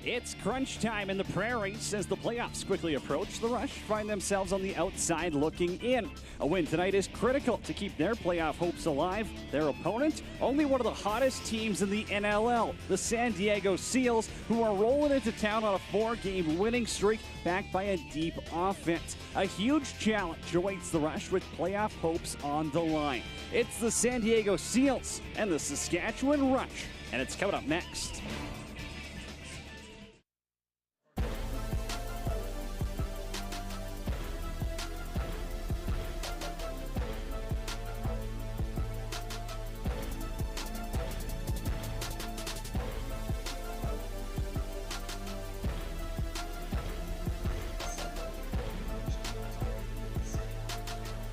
It's crunch time in the Prairies as the playoffs quickly approach. The Rush find themselves on the outside looking in. A win tonight is critical to keep their playoff hopes alive. Their opponent, only one of the hottest teams in the NLL, the San Diego Seals, who are rolling into town on a 4-game winning streak backed by a deep offense. A huge challenge awaits the Rush with playoff hopes on the line. It's the San Diego Seals and the Saskatchewan Rush, and it's coming up next.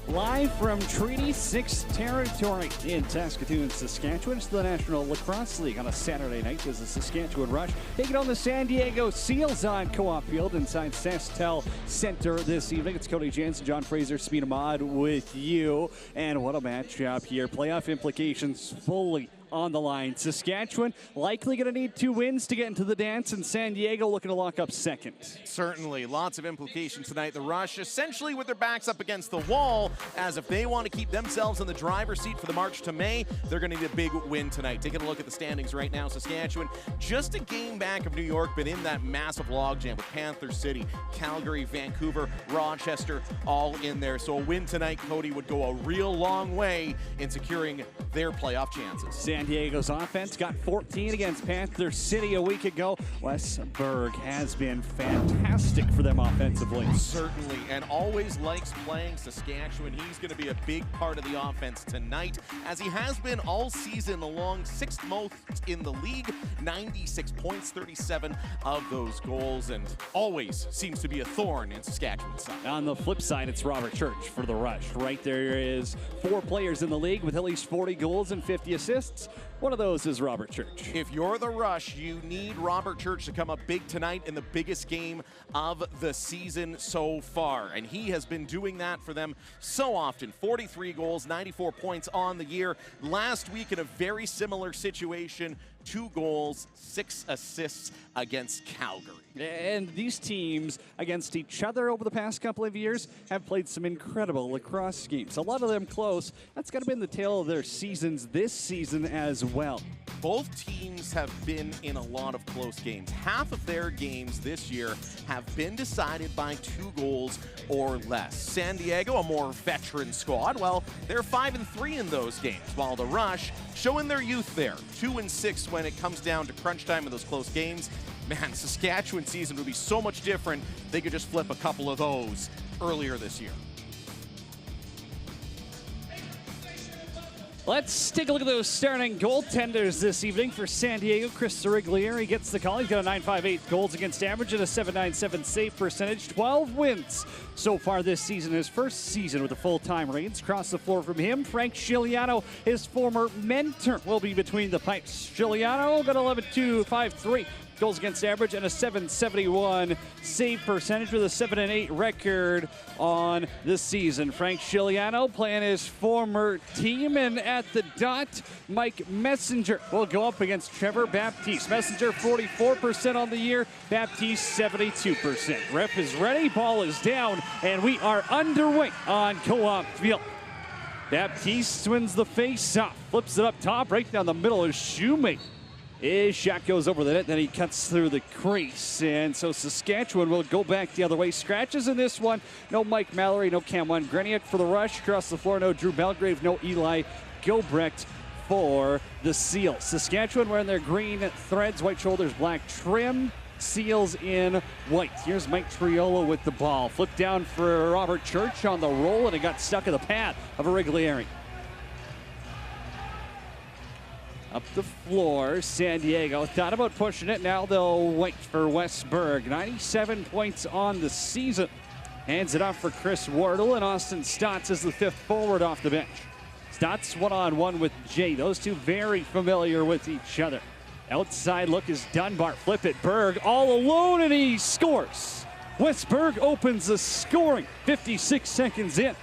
Live from Treaty 6 territory in Saskatoon, Saskatchewan, it's the National Lacrosse League on a Saturday night as the Saskatchewan Rush taking on the San Diego Seals on Co-op Field inside SaskTel Center this evening. It's Cody Jansen, John Fraser, Speed Ahmad with you. And what a matchup here. Playoff implications fully on the line. Saskatchewan likely going to need 2 wins to get into the dance, and San Diego looking to lock up second. Certainly. Lots of implications tonight. The Rush essentially with their backs up against the wall, as if they want to keep themselves in the driver's seat for the March to May, they're going to need a big win tonight. Taking a look at the standings right now, Saskatchewan just a game back of New York, but in that massive logjam with Panther City, Calgary, Vancouver, Rochester, all in there. So a win tonight, Cody, would go a real long way in securing their playoff chances. San Diego's offense got 14 against Panther City a week ago. Wes Berg has been fantastic for them offensively. Certainly, and always likes playing Saskatchewan. He's going to be a big part of the offense tonight, as he has been all season long. 6th most in the league, 96 points, 37 of those goals, and always seems to be a thorn in Saskatchewan's side. On the flip side, it's Robert Church for the Rush. Right there is 4 players in the league with at least 40 goals and 50 assists. One of those is Robert Church. If you're the Rush, you need Robert Church to come up big tonight in the biggest game of the season so far. And he has been doing that for them so often. 43 goals, 94 points on the year. Last week in a very similar situation, 2 goals, 6 assists against Calgary. And these teams against each other over the past couple of years have played some incredible lacrosse games. A lot of them close. That's got to be in the tail of their seasons this season as well. Both teams have been in a lot of close games. Half of their games this year have been decided by 2 goals or less. San Diego, a more veteran squad, well, they're 5-3 in those games, while the Rush showing their youth there, 2-6 when it comes down to crunch time in those close games. Man, Saskatchewan season would be so much different. They could just flip a couple of those earlier this year. Let's take a look at those starting goaltenders this evening for San Diego. Chris Siriglieri gets the call. He's got a .958 goals against average and a .797 save percentage. 12 wins so far this season. His first season with the full-time reins. Across the floor from him, Frank Scigliano, his former mentor, will be between the pipes. Scigliano got 11.253 goals against average and a .771 save percentage with a 7-8 record on the season. Frank Scigliano playing his former team, and at the dot, Mike Messenger will go up against Trevor Baptiste. Messenger 44% on the year, Baptiste 72%. Ref is ready, ball is down, and we are underway on Co-op Field. Baptiste wins the face-off, flips it up top, right down the middle is Shoemate. His shot goes over the net, then he cuts through the crease. And so Saskatchewan will go back the other way. Scratches in this one. No Mike Mallory, no Cameron Greniak for the Rush. Across the floor, no Drew Belgrave, no Eli Gobrecht for the Seals. Saskatchewan wearing their green threads, white shoulders, black trim. Seals in white. Here's Mike Triolo with the ball. Flipped down for Robert Church on the roll, and it got stuck in the pad of Siriglieri. Up the floor, San Diego thought about pushing it. Now they'll wait for Wes Berg. 97 points on the season. Hands it off for Chris Wardle, and Austin Stotts is the 5th forward off the bench. Stotts one-on-one with Jay. Those two very familiar with each other. Outside look is Dunbar. Flip it, Berg all alone, and he scores. Wes Berg opens the scoring 56 seconds in.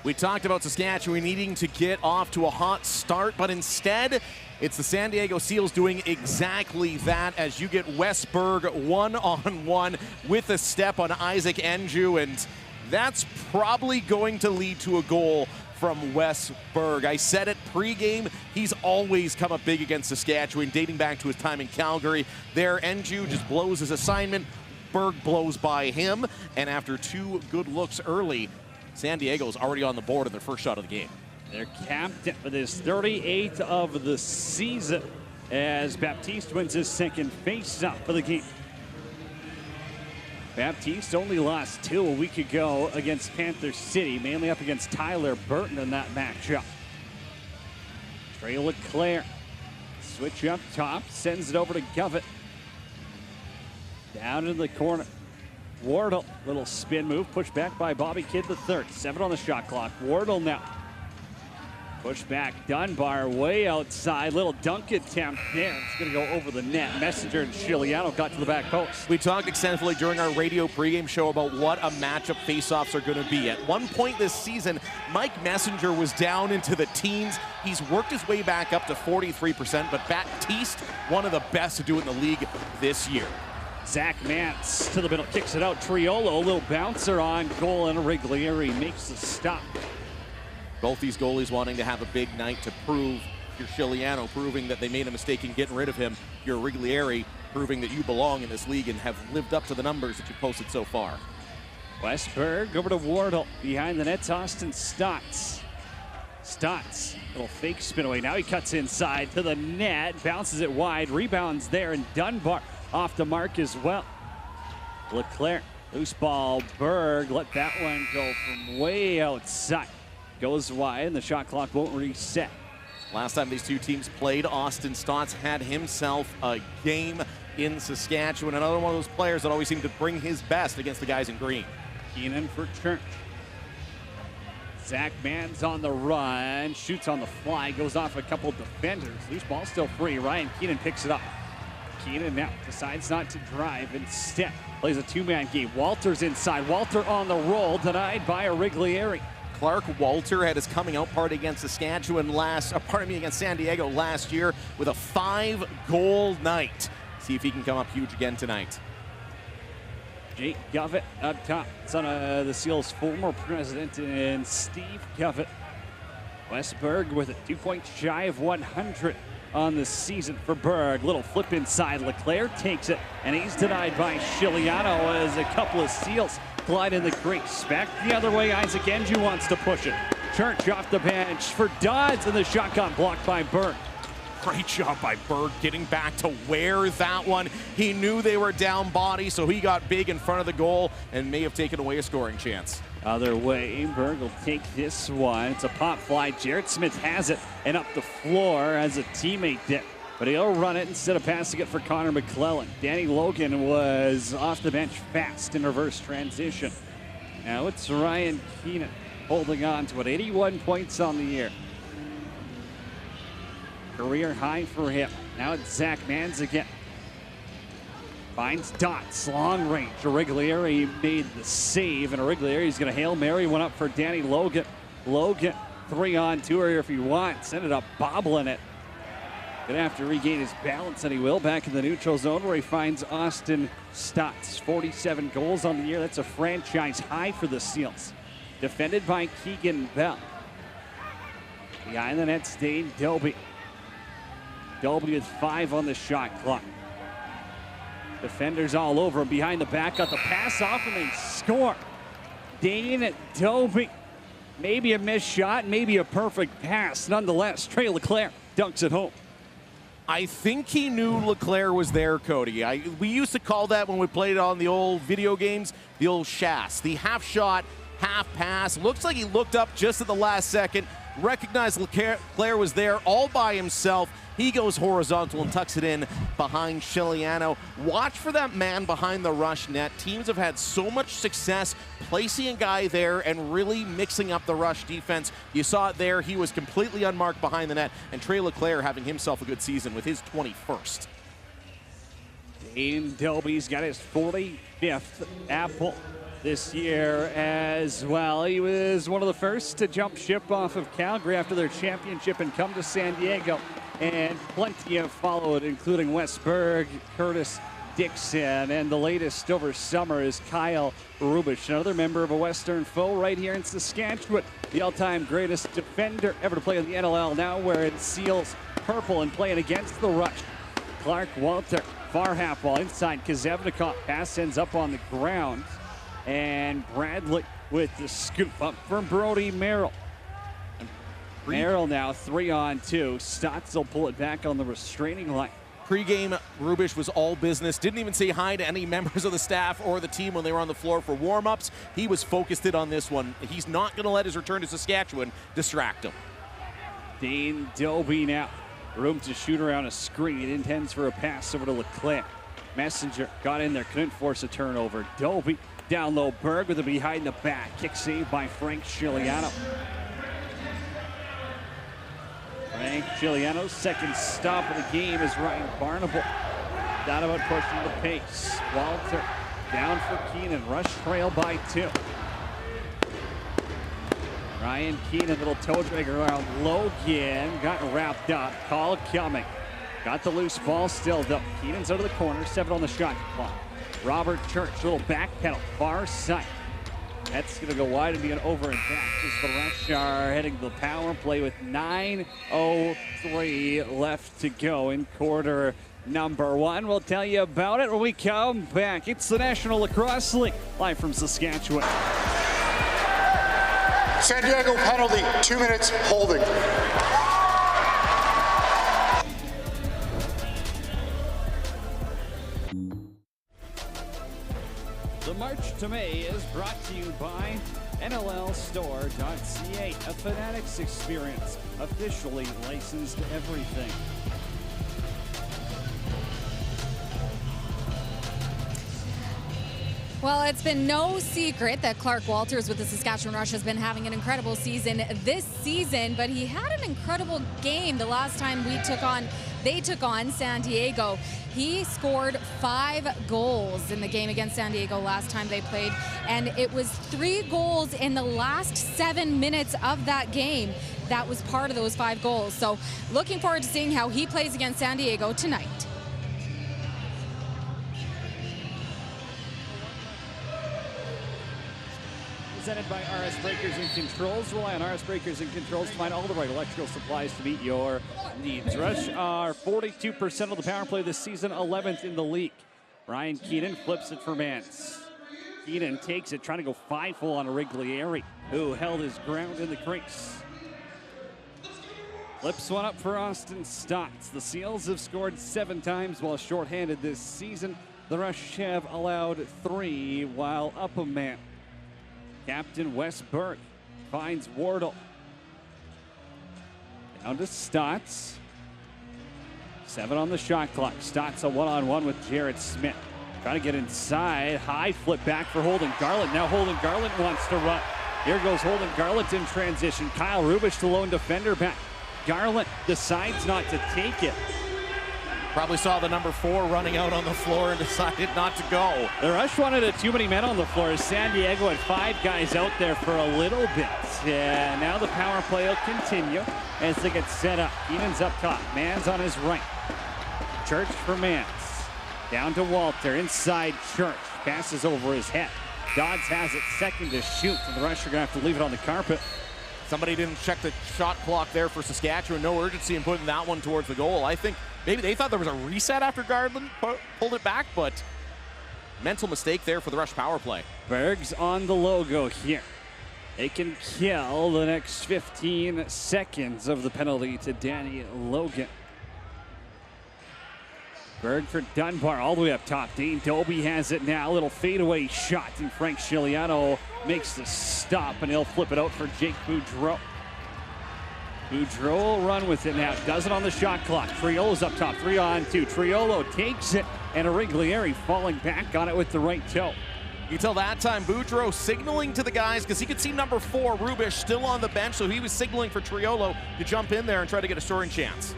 We talked about Saskatchewan needing to get off to a hot start, but instead It's the San Diego Seals doing exactly that as you get Westberg one-on-one with a step on Isaac Enju, and that's probably going to lead to a goal from Westberg. I said it pregame, he's always come up big against Saskatchewan, dating back to his time in Calgary. There, Enju just blows his assignment, Berg blows by him, and after 2 good looks early, San Diego's already on the board in their first shot of the game. Their captain for his 38th of the season as Baptiste wins his second face-off for the game. Baptiste only lost 2 a week ago against Panther City, mainly up against Tyler Burton in that matchup. Trey Leclerc, switch up top, sends it over to Govett. Down in the corner. Wardle, little spin move, pushed back by Bobby Kidd III. 7 on the shot clock. Wardle now. Push back, Dunbar way outside. Little dunk attempt there. It's going to go over the net. Messenger and Chiliano got to the back post. We talked extensively during our radio pregame show about what a matchup faceoffs are going to be. At one point this season, Mike Messenger was down into the teens. He's worked his way back up to 43%, but Baptiste, one of the best to do it in the league this year. Zach Mance to the middle, kicks it out. Triolo, a little bouncer on goal, and Riglieri makes the stop. Both these goalies wanting to have a big night to prove. You're Chiliano proving that they made a mistake in getting rid of him. You're Riglieri proving that you belong in this league and have lived up to the numbers that you posted so far. Westberg over to Wardle. Behind the net's Austin Stotts. Stotts, little fake spin away. Now he cuts inside to the net, bounces it wide, rebounds there, and Dunbar off the mark as well. Leclerc, loose ball, Berg, let that one go from way outside. Goes wide, and the shot clock won't reset. Last time these two teams played, Austin Stotts had himself a game in Saskatchewan. Another one of those players that always seemed to bring his best against the guys in green. Keenan for Church. Zach Mann's on the run, shoots on the fly, goes off a couple defenders. Loose ball still free. Ryan Keenan picks it up. Keenan now decides not to drive. Instead, plays a 2-man game. Walter's inside. Walter on the roll, denied by Riglieri. Clark Walter had his coming out party against Saskatchewan against San Diego last year with a 5-goal night. See if he can come up huge again tonight. Jake Govett up top, son of the Seals' former president, and Steve Govett. Westberg with it, 2 points shy of 100 on the season for Berg. Little flip inside, Leclerc takes it, and he's denied by Chiliano as a couple of Seals glide in the crease. Back the other way, Isaac Enju wants to push it. Church off the bench for Dodds, and the shot got blocked by Berg. Great job by Berg getting back to wear that one. He knew they were down body, so he got big in front of the goal and may have taken away a scoring chance. Other way, Berg will take this one. It's a pop fly. Jared Smith has it and up the floor as a teammate did. But he'll run it instead of passing it for Connor McClellan. Danny Logan was off the bench fast in reverse transition. Now it's Ryan Keenan holding on to it. 81 points on the year. Career high for him. Now it's Zach Mans again. Finds Dots, long range. Riglieri made the save, and Riglieri's going to Hail Mary one up for Danny Logan. Logan, 3-on-2 here if he wants. Ended up bobbling it. Gonna have to regain his balance, and he will, back in the neutral zone where he finds Austin Stotts. 47 goals on the year. That's a franchise high for the Seals. Defended by Keegan Bell. Behind the net, Dane Dobie. Dobie with 5 on the shot clock. Defenders all over him. Behind the back, got the pass off, and they score. Dane Dobie. Maybe a missed shot, maybe a perfect pass. Nonetheless, Trey Leclerc dunks it home. I think he knew Leclerc was there, Cody. We used to call that when we played it on the old video games, the old shas. The half shot, half pass. Looks like he looked up just at the last second, recognized Leclerc was there all by himself. He goes horizontal and tucks it in behind Chiliano. Watch for that man behind the rush net. Teams have had so much success placing a guy there and really mixing up the rush defense. You saw it there. He was completely unmarked behind the net, and Trey Leclerc having himself a good season with his 21st. Dane Dobie's got his 45th apple this year as well. He was one of the first to jump ship off of Calgary after their championship and come to San Diego. and plenty have followed, including Wes Berg, Curtis Dixon, and the latest over summer is Kyle Rubisch, another member of a Western foe right here in Saskatchewan. The all-time greatest defender ever to play in the NLL, now wearing Seals purple and playing against the Rush. Clark Walter, far half wall inside Kazevnikov. Pass ends up on the ground. And Bradley with the scoop up from Brody Merrill. Merrill now 3-on-2. Stotts will pull it back on the restraining line. Pre-game, Rubisch was all business. Didn't even say hi to any members of the staff or the team when they were on the floor for warm-ups. He was focused in on this one. He's not going to let his return to Saskatchewan distract him. Dane Dobie now. Room to shoot around a screen. It intends for a pass over to Leclerc. Messenger got in there, couldn't force a turnover. Dobie down low. Berg with a behind the back. Kick saved by Frank Chiliano. Frank Chiliano's second stop of the game is Ryan Barnable. Down about pushing the pace. Walter down for Keenan. Rush trail by 2. Ryan Keenan, little toe drag around Logan. Got wrapped up. Call coming. Got the loose ball still though. Keenan's out of the corner. 7 on the shot clock. Robert Church, little back pedal. Far side. That's going to go wide and be an over and back as the Rush are heading to the power play with 9:03 left to go in quarter number 1. We'll tell you about it when we come back. It's the National Lacrosse League, live from Saskatchewan. San Diego penalty, 2 minutes holding. The March to May is brought to you by NLLstore.ca, a Fanatics experience, officially licensed everything. Well, it's been no secret that Clark Walters with the Saskatchewan Rush has been having an incredible season this season, but he had an incredible game the last time they took on San Diego. He scored 5 goals in the game against San Diego last time they played, and it was 3 goals in the last 7 minutes of that game that was part of those 5 goals. So looking forward to seeing how he plays against San Diego tonight. Presented by RS Breakers and Controls. Rely on RS Breakers and Controls to find all the right electrical supplies to meet your needs. Rush are 42% of the power play this season, 11th in the league. Ryan Keenan flips it for Mance. Keenan takes it, trying to go 5-hole on Riglieri, who held his ground in the crease. Flips one up for Austin Stotts. The Seals have scored 7 times while shorthanded this season. The Rush have allowed 3 while up a man. Captain Wes Berg finds Wardle. Down to Stotts. 7 on the shot clock. Stotts a one-on-one with Jared Smith. Trying to get inside. High flip back for Holden Garland. Now Holden Garland wants to run. Here goes Holden Garland in transition. Kyle Rubisch, the lone defender back. Garland decides not to take it. Probably saw the number 4 running out on the floor and decided not to go. The Rush wanted too many men on the floor. San Diego had 5 guys out there for a little bit. Yeah, now the power play will continue as they get set up. Keenan's up top. Mann's on his right. Church for Mans. Down to Walter. Inside Church. Passes over his head. Dodds has it, second to shoot. And the Rush are going to have to leave it on the carpet. Somebody didn't check the shot clock there for Saskatchewan. No urgency in putting that one towards the goal. I think maybe they thought there was a reset after Garland pulled it back, but mental mistake there for the Rush power play. Berg's on the logo here. They can kill the next 15 seconds of the penalty to Danny Logan. Berg for Dunbar all the way up top. Dane Dobie has it now. A little fadeaway shot, and Frank Chiliano makes the stop, and he'll flip it out for Jake Boudreau. Boudreau will run with it now. Does it on the shot clock. Triolo's up top. 3-on-2. Triolo takes it, and Riglieri falling back on it with the right toe. You tell that time, Boudreau signaling to the guys because he could see number 4, Rubisch, still on the bench, so he was signaling for Triolo to jump in there and try to get a scoring chance.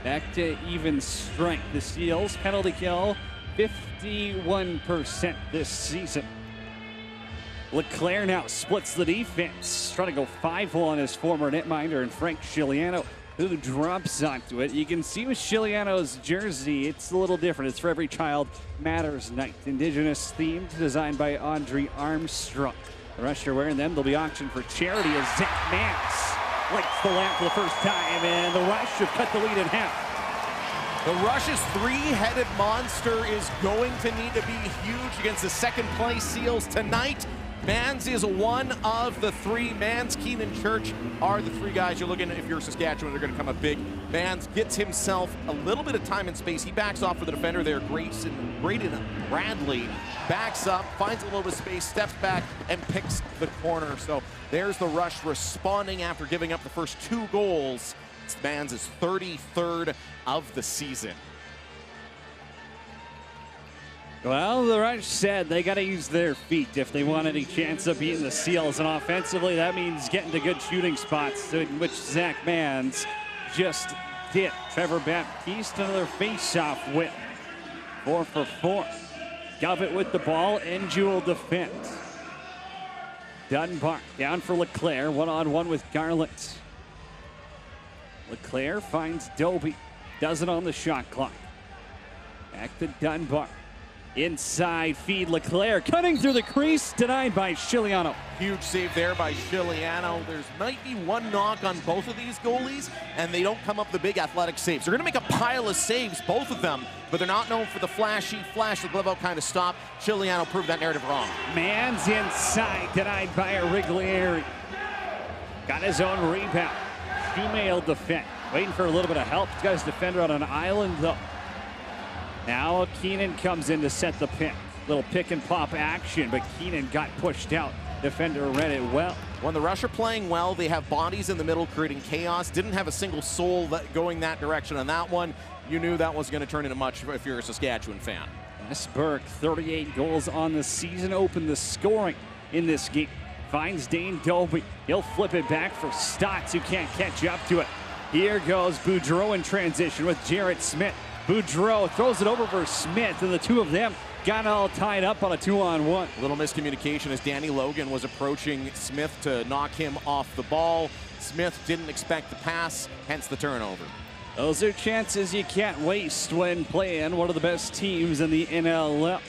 Back to even strength. The Seals penalty kill 51% this season. Leclerc now splits the defense. Trying to go 5-hole on his former netminder and Frank Chiliano. who drops onto it. You can see with Chiliano's jersey, it's a little different. It's for Every Child Matters Night. Indigenous themed, designed by Audrey Armstrong. The Rush are wearing them. They'll be auctioned for charity as Zach Mance lights the lamp for the first time, and the Rush have cut the lead in half. The Rush's three-headed monster is going to need to be huge against the second-place Seals tonight. Mans is one of the three. Mans, Keenan, Church are the three guys you're looking at. If you're Saskatchewan, they're going to come up big. Mans gets himself a little bit of time and space. He backs off for the defender there. Braden Bradley backs up, finds a little bit of space, steps back, and picks the corner. So there's the Rush responding after giving up the first 2 goals. It's Mans' 33rd of the season. Well, the Rush said they got to use their feet if they want any chance of beating the Seals. And offensively, that means getting to good shooting spots, which Zach Mans just did. Trevor Baptiste, another face-off win. 4 for 4. Govett with the ball, and Jewel defense. Dunbar down for Leclerc, one-on-one with Garland. Leclerc finds Doby, does it on the shot clock. Back to Dunbar. Inside feed, Leclerc cutting through the crease, denied by Chiliano. Huge save there by Chiliano. There's might be one knock on both of these goalies, and they don't come up the big athletic saves. They're going to make a pile of saves, both of them, but they're not known for the flashy, flash the glove out kind of stop. Chiliano proved that narrative wrong. Mans inside, denied by a Riglieri. Got his own rebound. Female defense, waiting for a little bit of help. He's got his defender on an island, though. Now Keenan comes in to set the pick. Little pick and pop action, but Keenan got pushed out. Defender read it well. When the Rush are playing well, they have bodies in the middle creating chaos. Didn't have a single soul going that direction on that one. You knew that wasn't going to turn into much if you're a Saskatchewan fan. Burke, 38 goals on the season, opened the scoring in this game. Finds Dane Doby. He'll flip it back for Stotts, who can't catch up to it. Here goes Boudreau in transition with Jarrett Smith. Boudreau throws it over for Smith, and the two of them got all tied up on a 2-on-1. A little miscommunication as Danny Logan was approaching Smith to knock him off the ball. Smith didn't expect the pass, hence the turnover. Those are chances you can't waste when playing one of the best teams in the NLL.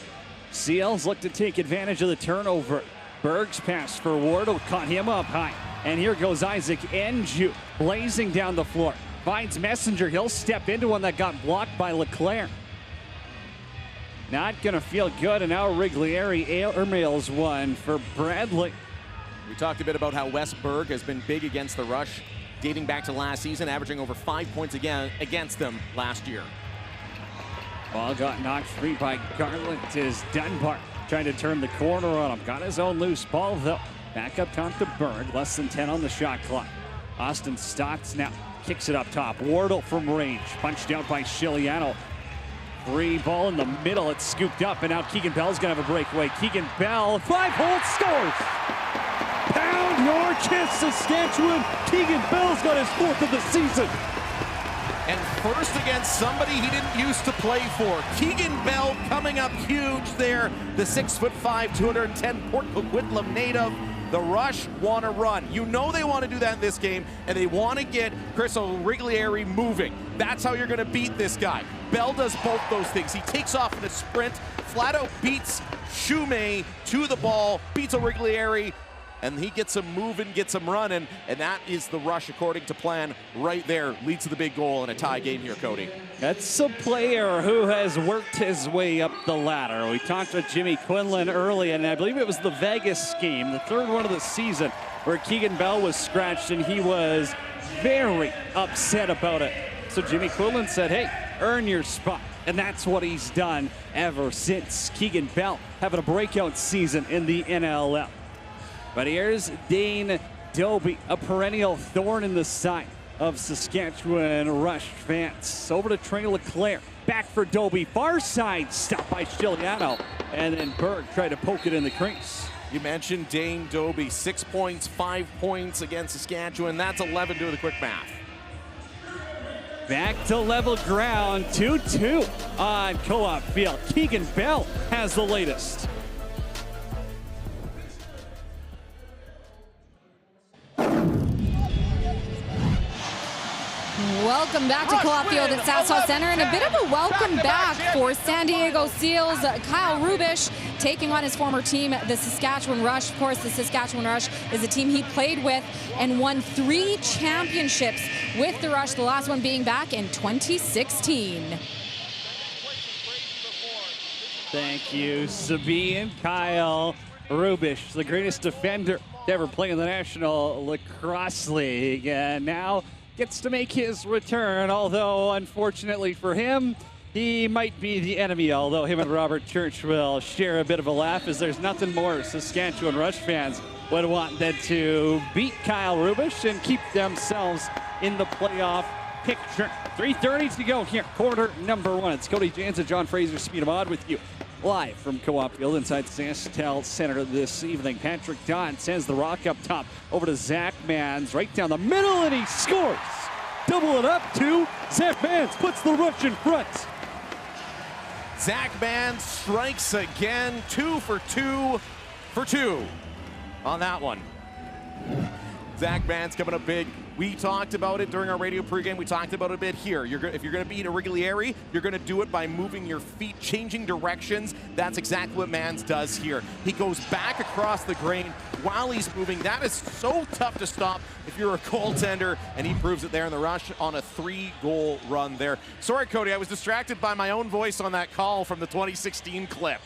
Seals look to take advantage of the turnover. Berg's pass for Wardle caught him up high. And here goes Isaac Enju blazing down the floor. Finds Messenger. He'll step into one that got blocked by Leclerc. Not going to feel good, and now Riglieri airmails one for Bradley. We talked a bit about how Wes Berg has been big against the Rush, dating back to last season, averaging over 5 points again against them last year. Ball got knocked free by Garland as Dunbar trying to turn the corner on him. Got his own loose ball, though. Back up top to Berg. Less than 10 on the shot clock. Austin Stotts now kicks it up top. Wardle from range. Punched out by Chiliano. Free ball in the middle. It's scooped up, and now Keegan Bell's going to have a breakaway. Keegan Bell, 5-hole scores! Pound your chest, Saskatchewan! Keegan Bell's got his 4th of the season. And first against somebody he didn't used to play for. Keegan Bell coming up huge there. The 6'5", 210 Port Coquitlam native. The Rush want to run. You know they want to do that in this game, and they want to get Chris O'Riglieri moving. That's how you're going to beat this guy. Bell does both those things. He takes off in a sprint, flat out beats Shumay to the ball, beats O'Riglieri, and he gets him moving, gets him running, and that is the Rush according to plan right there. Leads to the big goal in a tie game here, Cody. That's a player who has worked his way up the ladder. We talked with Jimmy Quinlan early, and I believe it was the Vegas game, the 3rd one of the season, where Keegan Bell was scratched, and he was very upset about it. So Jimmy Quinlan said, hey, earn your spot. And that's what he's done ever since. Keegan Bell having a breakout season in the NLL. But here's Dane Doby, a perennial thorn in the side of Saskatchewan Rush fans. Over to Trey Leclerc, back for Doby, far side, stopped by Chiliano, and then Berg tried to poke it in the crease. You mentioned Dane Doby, 6 points, 5 points against Saskatchewan. That's 11 doing the quick math. Back to level ground, 2-2 on Co-op Field. Keegan Bell has the latest. welcome back to Co-op Field at Saskatchewan Center, and a bit of a welcome back for San Diego Seals. Kyle Rubisch taking on his former team, the Saskatchewan Rush. Of course, the Saskatchewan Rush is a team he played with and won 3 championships with the Rush, the last one being back in 2016. Thank you, Sabine. Kyle Rubisch, the greatest defender to ever play in the National Lacrosse League, and now gets to make his return, although unfortunately for him, he might be the enemy, although him and Robert Church will share a bit of a laugh, as there's nothing more Saskatchewan Rush fans would want than to beat Kyle Rubisch and keep themselves in the playoff picture. 3:30 to go here, quarter number 1. It's Cody Jansen, John Fraser, Speed of Odd with you live from Co-op Field inside Saskatchewan Center this evening. Patrick Dodd sends the rock up top over to Zach Mans, right down the middle, and he scores. Double it up to Zach Mans, puts the Rush in front. Zach Mans strikes again, 2 for 2 for 2 on that one. Zach Mans coming up big. We talked about it during our radio pregame. We talked about it a bit here. If you're going to beat a Riglieri, you're going to do it by moving your feet, changing directions. That's exactly what Mans does here. He goes back across the grain while he's moving. That is so tough to stop if you're a goaltender, and he proves it there in the Rush on a 3-goal run there. Sorry, Cody, I was distracted by my own voice on that call from the 2016 clip.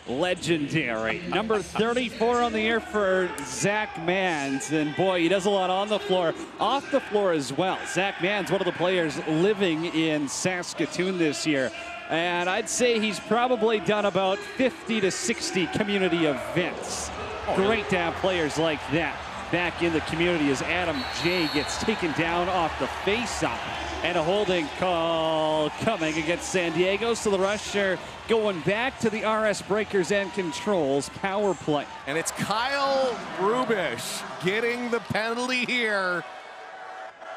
Legendary. Number 34 on the air for Zach Mans, and boy, he does a lot on the floor, off the floor as well. Zach Mans, one of the players living in Saskatoon this year, and I'd say he's probably done about 50 to 60 community events. Great to have players like that back in the community as Adam J gets taken down off the face-off. And a holding call coming against San Diego, so the Rush are going back to the RS Breakers and Controls power play. And it's Kyle Rubisch getting the penalty here.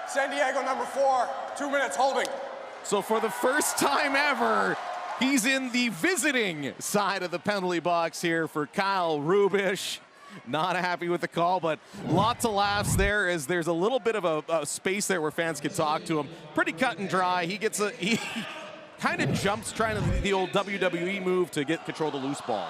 San Diego number 4, 2 minutes holding. So for the first time ever, he's in the visiting side of the penalty box here for Kyle Rubisch. Not happy with the call, but lots of laughs there as there's a little bit of a space there where fans can talk to him. Pretty cut and dry. He kind of jumps trying to the old WWE move to get control of the loose ball.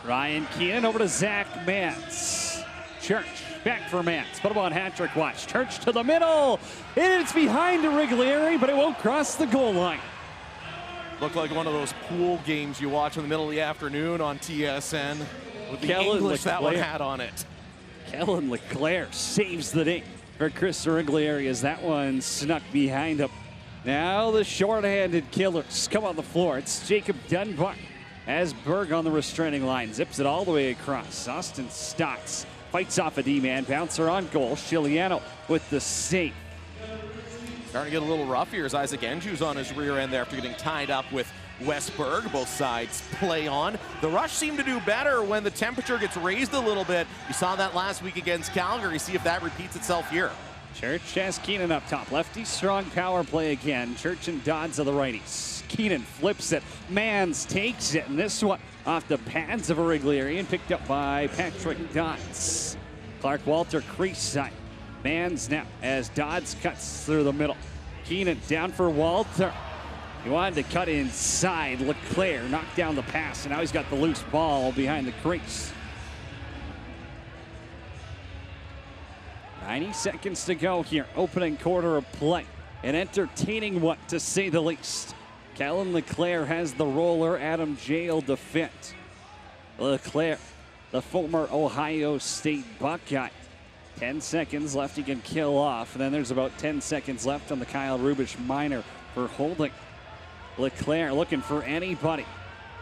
Ryan Keenan over to Zach Mans. Church back for Mans. Put him on hat-trick watch. Church to the middle. And it's behind the Riglieri, but it won't cross the goal line. Looked like one of those pool games you watch in the middle of the afternoon on TSN. With the English that one had on it. Kellen Leclerc saves the day for Chris Riglieri as that one snuck behind him. Now the short-handed killers come on the floor. It's Jacob Dunbar as Berg on the restraining line. Zips it all the way across. Austin Stotts fights off a D-man. Bouncer on goal. Chiliano with the save. Starting to get a little rough here as Isaac Enju's on his rear end there after getting tied up with Westberg. Both sides play on. The Rush seem to do better when the temperature gets raised a little bit. You saw that last week against Calgary. See if that repeats itself here. Church has Keenan up top. Lefty strong power play again. Church and Dodds are the righties. Keenan flips it. Mans takes it. And this one off the pads of Riglieri and picked up by Patrick Dodds. Clark Walter crease side. Mans now as Dodds cuts through the middle. Keenan down for Walter. He wanted to cut inside. Leclerc knocked down the pass, and now he's got the loose ball behind the crease. 90 seconds to go here. Opening quarter of play. An entertaining one, to say the least. Kellen Leclerc has the roller. Adam J will defend. Leclerc, the former Ohio State Buckeye. 10 seconds left, he can kill off. And then there's about 10 seconds left on the Kyle Rubisch minor for holding. Leclerc looking for anybody.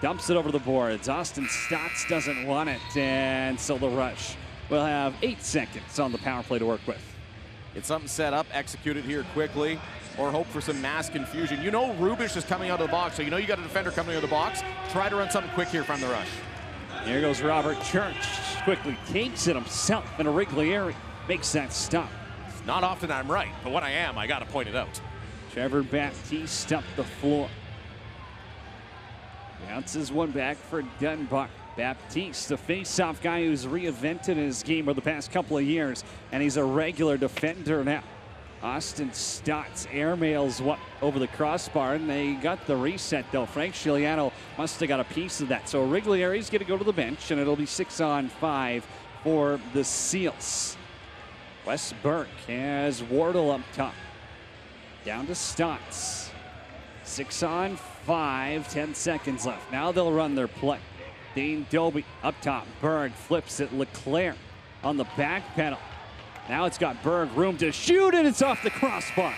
Dumps it over the boards. Austin Stotts doesn't want it. And so the Rush will have 8 seconds on the power play to work with. Get something set up, execute it here quickly, or hope for some mass confusion. You know Rubisch is coming out of the box, so you know you got a defender coming out of the box. Try to run something quick here from the Rush. Here goes Robert Church. Quickly takes it himself, and Riglieri makes that stop. Not often I'm right, but when I am, I got to point it out. Trevor Baptiste up the floor. Bounces one back for Dunbar. Baptiste, the face-off guy who's reinvented his game over the past couple of years, and he's a regular defender now. Austin Stotts airmails one over the crossbar, and they got the reset, though. Frank Scigliano must have got a piece of that. So Riglieri's going to go to the bench, and it'll be 6-on-5 for the Seals. Wes Burke has Wardle up top. Down to Stotts. 6-on-5, 10 seconds left. Now they'll run their play. Dane Doby up top. Berg flips it. Leclerc on the back pedal. Now it's got Berg room to shoot, and it's off the crossbar.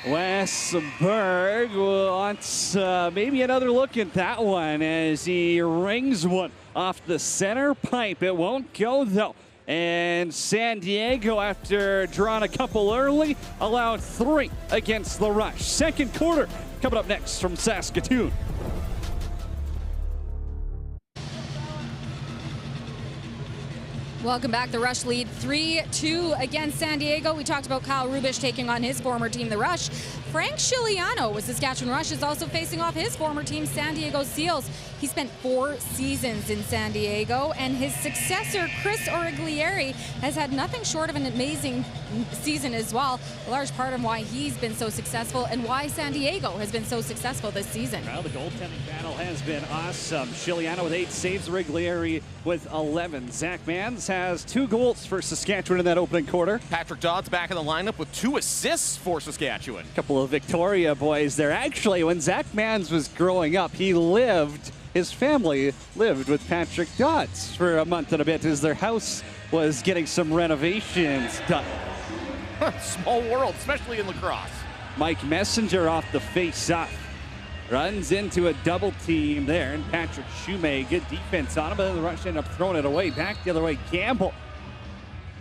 Wes Berg wants maybe another look at that one as he rings one off the center pipe. It won't go, though. And San Diego, after drawing a couple early, allowed 3 against the Rush. Second quarter coming up next from Saskatoon. Welcome back. The Rush lead 3-2 against San Diego. We talked about Kyle Rubish taking on his former team, the Rush. Frank Scigliano with Saskatchewan Rush is also facing off his former team, San Diego Seals. He spent 4 seasons in San Diego, and his successor, Chris Origlieri, has had nothing short of an amazing season as well. A large part of why he's been so successful and why San Diego has been so successful this season. Well, the goaltending battle has been awesome. Scigliano with 8 saves, Origlieri with 11. Zach Mans has 2 goals for Saskatchewan in that opening quarter. Patrick Dodd's back in the lineup with 2 assists for Saskatchewan. A couple of Victoria boys there. Actually, when Zach Mans was growing up, his family lived with Patrick Dodds for a month and a bit as their house was getting some renovations done. Small world, especially in lacrosse. Mike Messenger off the face-off. Runs into a double team there, and Patrick Shumay, good defense on him, but the Rush end up throwing it away. Back the other way, Campbell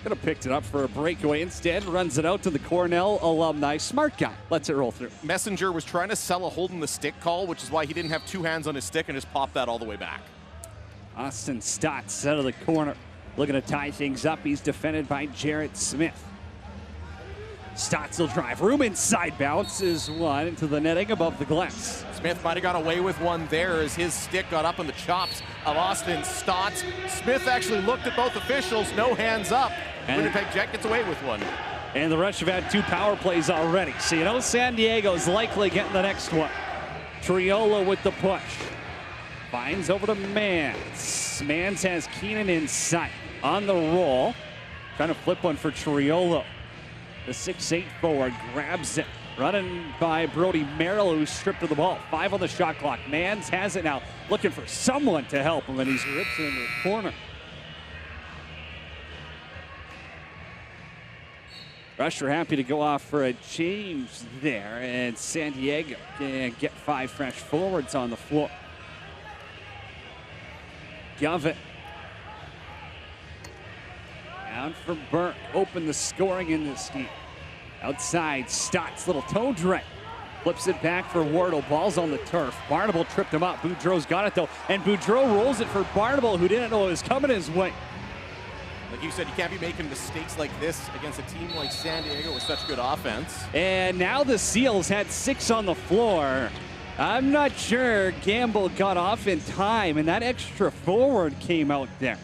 could have picked it up for a breakaway. Instead, runs it out to the Cornell alumni. Smart guy. Lets it roll through. Messenger was trying to sell a holding the stick call, which is why he didn't have 2 hands on his stick and just popped that all the way back. Austin Stotts out of the corner. Looking to tie things up. He's defended by Jarrett Smith. Stotts will drive. Room inside, bounces one into the netting above the glass. Smith might have got away with one there as his stick got up in the chops of Austin Stotts. Smith actually looked at both officials, no hands up. Winnipeg Jet gets away with one. And the Rush have had 2 power plays already. So you know San Diego's likely getting the next one. Triolo with the push. Finds over to Mans. Mans has Keenan inside. On the roll. Trying to flip one for Triolo. The 6'8" forward grabs it. Running by Brody Merrill, who's stripped of the ball. 5 on the shot clock. Mans has it now. Looking for someone to help him, and he's ripped it into the corner. Rush are happy to go off for a change there, and San Diego can get 5 fresh forwards on the floor. Govett. Down for Burke. Open the scoring in this game. Outside, Stotts, little toe drag. Flips it back for Wardle. Ball's on the turf. Barnable tripped him up. Boudreau's got it, though. And Boudreau rolls it for Barnable, who didn't know it was coming his way. Like you said, you can't be making mistakes like this against a team like San Diego with such good offense. And now the Seals had 6 on the floor. I'm not sure Gamble got off in time, and that extra forward came out there.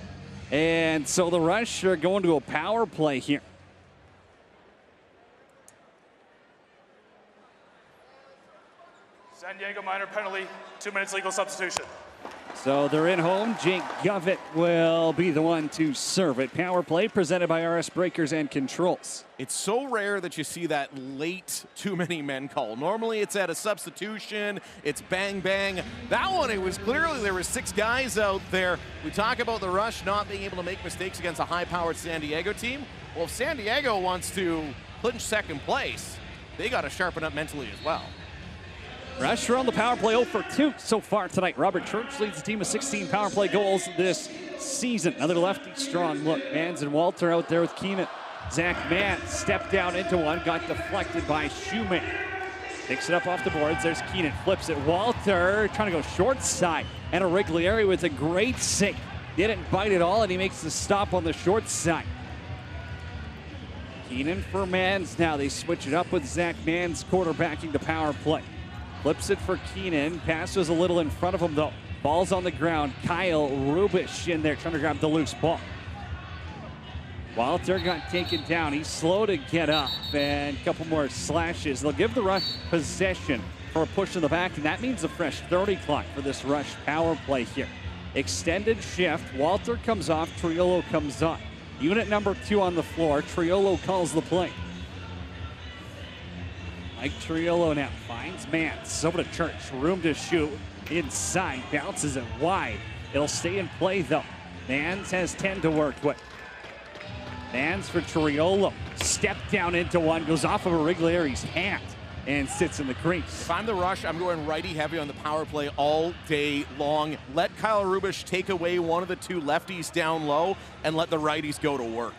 And so the Rush are going to a power play here. San Diego minor penalty, 2 minutes legal substitution. So they're in home. Jake Govett will be the one to serve it. Power play presented by RS Breakers and Controls. It's so rare that you see that late too many men call. Normally it's at a substitution, it's bang bang. That one, it was clearly there were 6 guys out there. We talk about the Rush not being able to make mistakes against a high-powered San Diego team. Well, if San Diego wants to clinch second place, they got to sharpen up mentally as well. Rush are on the power play 0 for 2 so far tonight. Robert Church leads the team with 16 power play goals this season. Another lefty strong look. Mans and Walter out there with Keenan. Zach Mans stepped down into one, got deflected by Shumay. Picks it up off the boards. There's Keenan, flips it. Walter trying to go short side. And Origlieri with a great save. Didn't bite at all, and he makes the stop on the short side. Keenan for Mans now. They switch it up with Zach Mans quarterbacking the power play. Flips it for Keenan. Pass was a little in front of him, though. Ball's on the ground. Kyle Rubish in there trying to grab the loose ball. Walter got taken down. He's slow to get up, and a couple more slashes. They'll give the Rush possession for a push in the back, and that means a fresh 30 clock for this Rush power play here. Extended shift. Walter comes off. Triolo comes on. Unit number 2 on the floor. Triolo calls the play. Mike Triolo now finds Mance. Over to Church. Room to shoot. Inside. Bounces it wide. It'll stay in play, though. Mance has 10 to work with. Mance for Triolo. Step down into one. Goes off of Riglieri's hand and sits in the crease. If I'm the Rush, I'm going righty heavy on the power play all day long. Let Kyle Rubisch take away one of the 2 lefties down low and let the righties go to work.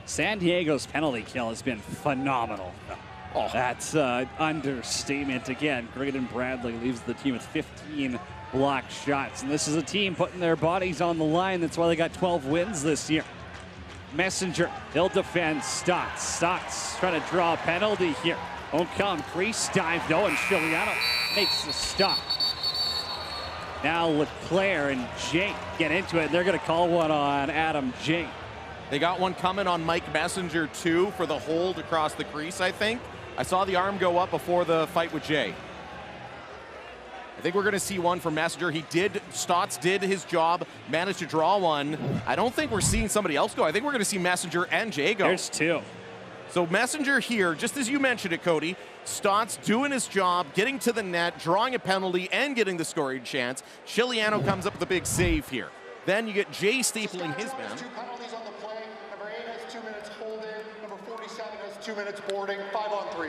San Diego's penalty kill has been phenomenal. Oh. That's an understatement. Again, Graydon Bradley leaves the team with 15 blocked shots. And this is a team putting their bodies on the line. That's why they got 12 wins this year. Messenger, he'll defend Stotts. Stotts trying to draw a penalty here. Won't come. Crease dive though, and Chiliano makes the stop. Now Leclerc and Jake get into it. They're going to call one on Adam Jake. They got one coming on Mike Messenger too for the hold across the crease, I think. I saw the arm go up before the fight with Jay. I think we're going to see one from Messenger. Stotts did his job, managed to draw one. I don't think we're seeing somebody else go. I think we're going to see Messenger and Jay go. There's 2. So Messenger here, just as you mentioned it, Cody, Stotts doing his job, getting to the net, drawing a penalty, and getting the scoring chance. Chiliano comes up with a big save here. Then you get Jay stapling his man. 2 penalties on the play. Number 8 has 2 minutes holding. Number 47 has 2 minutes boarding. 5 on 3.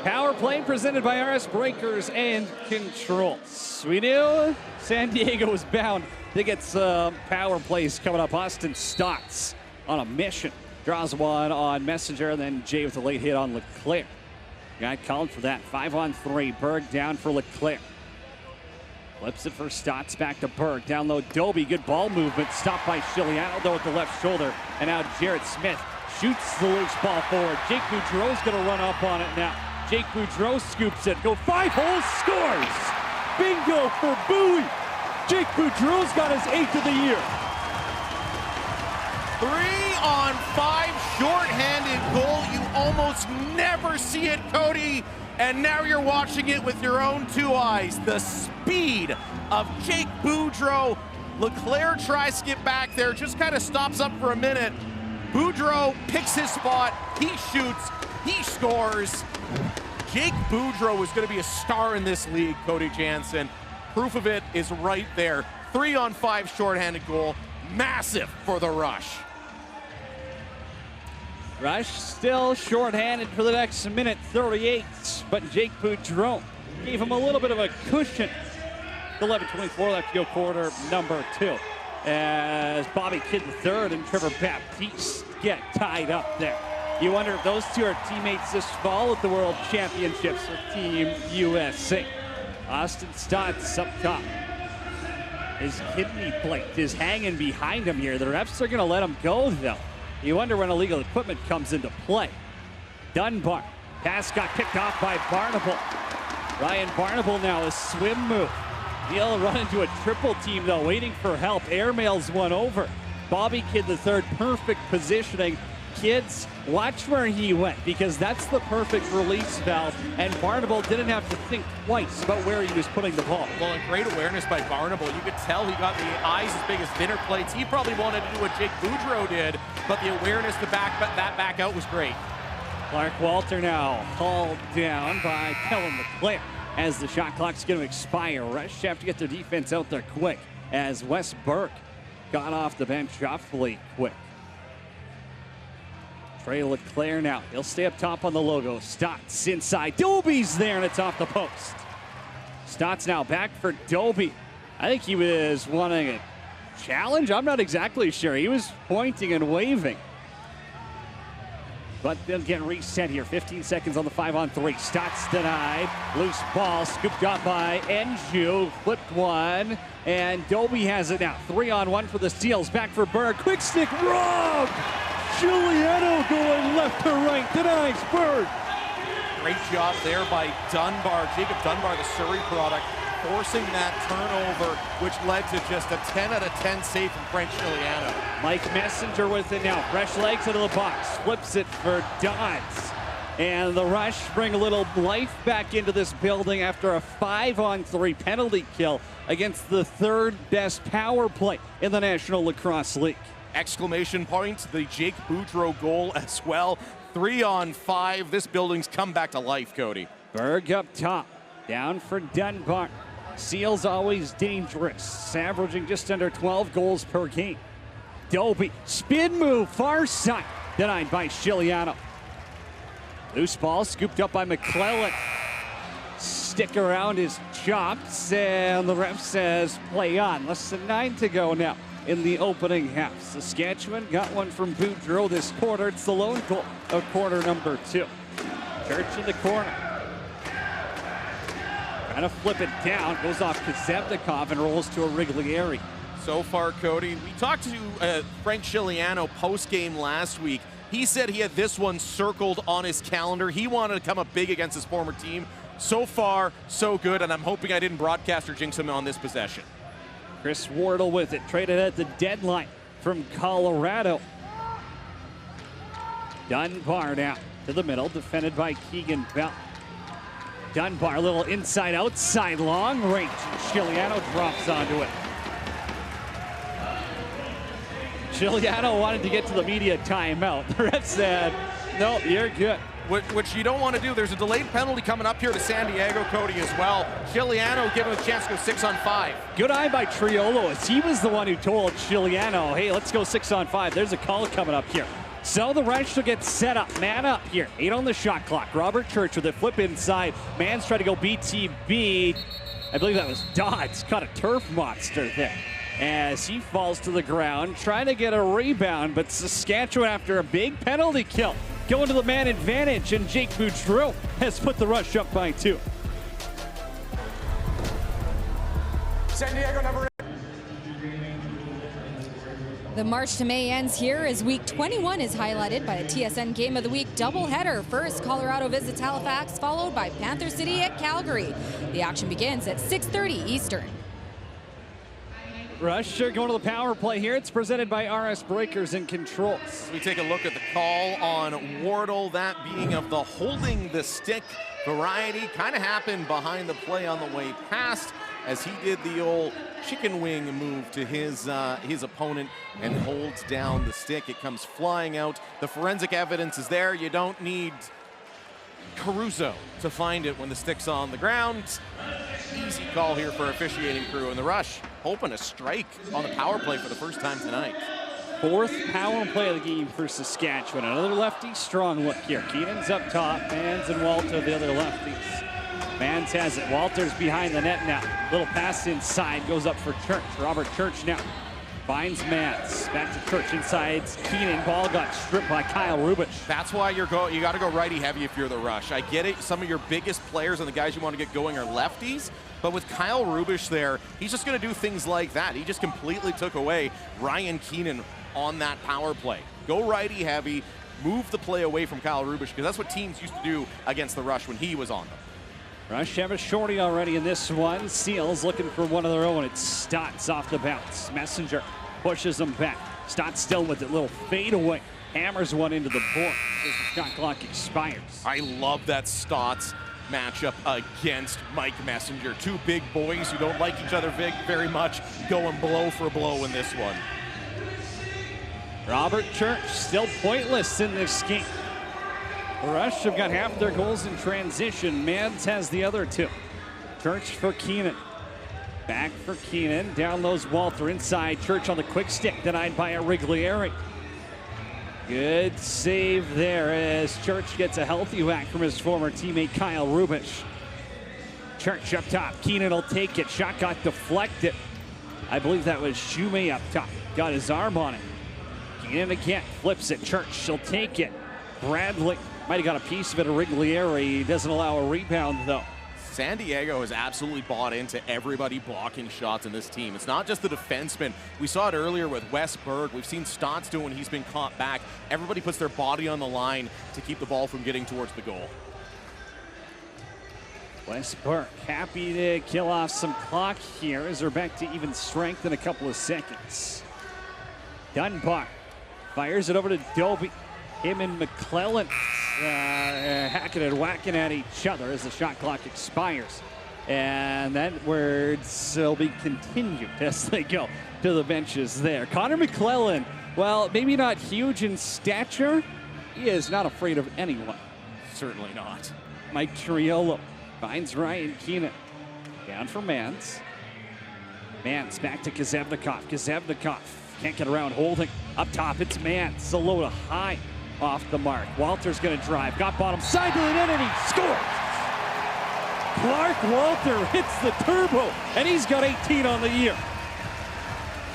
Power play presented by RS Breakers and Controls. We knew San Diego was bound to get some power plays coming up. Austin Stotts on a mission. Draws one on Messenger, and then Jay with a late hit on Leclerc. Got called for that. 5 on 3. Berg down for Leclerc. Flips it for Stotts, back to Berg. Down low, Doby. Good ball movement. Stopped by Chiliano, though, with the left shoulder. And now Jarrett Smith shoots the loose ball forward. Jake Boudreau's going to run up on it now. Jake Boudreau scoops it. Go 5 holes, scores! Bingo for Bowie. Jake Boudreau's got his 8th of the year. 3 on 5 shorthanded goal. You almost never see it, Cody. And now you're watching it with your own 2 eyes. The speed of Jake Boudreau. Leclerc tries to get back there, just kind of stops up for a minute. Boudreau picks his spot. He shoots. He scores. Jake Boudreau is going to be a star in this league, Cody Jansen. Proof of it is right there. 3 on 5 shorthanded goal. Massive for the Rush. Rush still shorthanded for the next minute 38, but Jake Boudreau gave him a little bit of a cushion. 11:24 left to go, quarter number 2. As Bobby Kidd III and Trevor Baptiste get tied up there. You wonder if those 2 are teammates this fall at the World Championships with Team USA. Austin Stotts up top. His kidney plate is hanging behind him here. The refs are going to let him go, though. You wonder when illegal equipment comes into play. Dunbar. Pass got picked off by Barnable. Ryan Barnable now a swim move. He'll run into a triple team, though, waiting for help. Airmails one over. Bobby Kidd III, perfect positioning. Kids, watch where he went, because that's the perfect release valve, and Barnable didn't have to think twice about where he was putting the ball. Well, a great awareness by Barnable. You could tell he got the eyes as big as dinner plates. He probably wanted to do what Jake Boudreau did, but the awareness to back that back out was great. Clark Walter now hauled down by Kellen Leclerc as the shot clock's going to expire. Rush have to get their defense out there quick as Wes Burke got off the bench awfully quick. Trey Leclerc now. He'll stay up top on the logo. Stotts inside. Doby's there, and it's off the post. Stotts now back for Doby. I think he was wanting a challenge. I'm not exactly sure. He was pointing and waving. But they'll get reset here. 15 seconds on the 5 on 3. Stotts denied. Loose ball scooped up by Enju. Flipped one. And Doby has it now. 3 on 1 for the Steels. Back for Berg. Quick stick robbed. Chiliano going left to right. Denies Berg. Great job there by Dunbar. Jacob Dunbar, the Surrey product. forcing that turnover, which led to just a 10 out of 10 save from Frank Chiliano. Mike Messenger with it now. Fresh legs into the box. Flips it for Dodds. And the Rush bring a little life back into this building after a 5-on-3 penalty kill against the third best power play in the National Lacrosse League. Exclamation point, the Jake Boudreau goal as well. 3-on-5. This building's come back to life, Cody. Berg up top. Down for Dunbar. Seal's always dangerous. Averaging just under 12 goals per game. Dobie. Spin move. Far side. Denied by Chiliano. Loose ball scooped up by McClellan. Stick around his chops, and the ref says play on. Less than 9 to go now in the opening half. Saskatchewan got one from Boudreau this quarter. It's the lone goal of quarter number 2. Church in the corner. Trying to flip it down. Goes off Kazemnikov and rolls to a Riglieri. So far, Cody, we talked to Frank Chiliano post-game last week. He said he had this one circled on his calendar. He wanted to come up big against his former team. So far, so good, and I'm hoping I didn't broadcast or jinx him on this possession. Chris Wardle with it, traded at the deadline from Colorado. Dunbar now to the middle, defended by Keegan Bell. Dunbar, a little inside-outside long range. Chiliano drops onto it. Chiliano wanted to get to the media timeout. The ref said, no, you're good. Which you don't want to do. There's a delayed penalty coming up here to San Diego, Cody, as well. Chiliano giving him a chance to go 6-on-5. Good eye by Triolo, as he was the one who told Chiliano, hey, let's go 6-on-5. There's a call coming up here. So the Rush will get set up. Man up here. 8 on the shot clock. Robert Church with a flip inside. Man's trying to go BTB. I believe that was Dodds. Caught a turf monster there as he falls to the ground, trying to get a rebound, but Saskatchewan, after a big penalty kill, going to the man advantage, and Jake Boudreau has put the Rush up by 2. San Diego number 8. The March to May ends here as week 21 is highlighted by a TSN Game of the Week doubleheader. First, Colorado visits Halifax, followed by Panther City at Calgary. The action begins at 6:30 Eastern. Rush going to the power play here. It's presented by RS Breakers and Controls. We take a look at the call on Wardle, that being of the holding the stick variety. Kind of happened behind the play on the way past as he did the old chicken wing move to his opponent and holds down the stick. It comes flying out. The forensic evidence is there. You don't need Caruso to find it when the stick's on the ground. Easy call here for officiating crew, and the Rush hoping to strike on the power play for the first time tonight. 4th power play of the game for Saskatchewan. Another lefty strong look here. Keenan's up top, Mans and Walter the other lefties. Mans has it. Walter's behind the net now. Little pass inside, goes up for Church. Robert Church now finds Mans. Back to Church inside. Keenan, ball got stripped by Kyle Rubish. That's why you got to go righty heavy if you're the Rush. I get it. Some of your biggest players and the guys you want to get going are lefties. But with Kyle Rubish there, he's just going to do things like that. He just completely took away Ryan Keenan on that power play. Go righty heavy, move the play away from Kyle Rubish, because that's what teams used to do against the Rush when he was on them. Rush have a shorty already in this one. Seals looking for one of their own. It's Stotts off the bounce. Messenger pushes them back. Stotts still with it. Little fade away. Hammers one into the board as the shot clock expires. I love that Stotts matchup against Mike Messenger. Two big boys who don't like each other very much, going blow for blow in this one. Robert Church still pointless in this game. The Rush have got half their goals in transition. Mans has the other 2. Church for Keenan. Back for Keenan. Down lows Walter inside. Church on the quick stick. Denied by a Riglieri. Good save there as Church gets a healthy whack from his former teammate Kyle Rubish. Church up top. Keenan will take it. Shot got deflected. I believe that was Shume up top. Got his arm on it. Keenan again. Flips it. Church. She'll take it. Bradley might have got a piece of it. A Riglieri doesn't allow a rebound though. San Diego has absolutely bought into everybody blocking shots in this team. It's not just the defensemen. We saw it earlier with Wes Berg. We've seen Stotts do when he's been caught back. Everybody puts their body on the line to keep the ball from getting towards the goal. West Park happy to kill off some clock here as they're back to even strength in a couple of seconds. Dunbar fires it over to Dobie. Him and McClellan hacking and whacking at each other as the shot clock expires. And that words will be continued as they go to the benches there. Connor McClellan, well, maybe not huge in stature, he is not afraid of anyone. Certainly not. Mike Triolo finds Ryan Keenan. Down for Mans. Mans back to Kazevnikov. Kazevnikov can't get around holding. Up top, it's Mans. The low to high off the mark. Walter's going to drive. Got bottom side to the net, and he scores! Clark Walter hits the turbo, and he's got 18 on the year.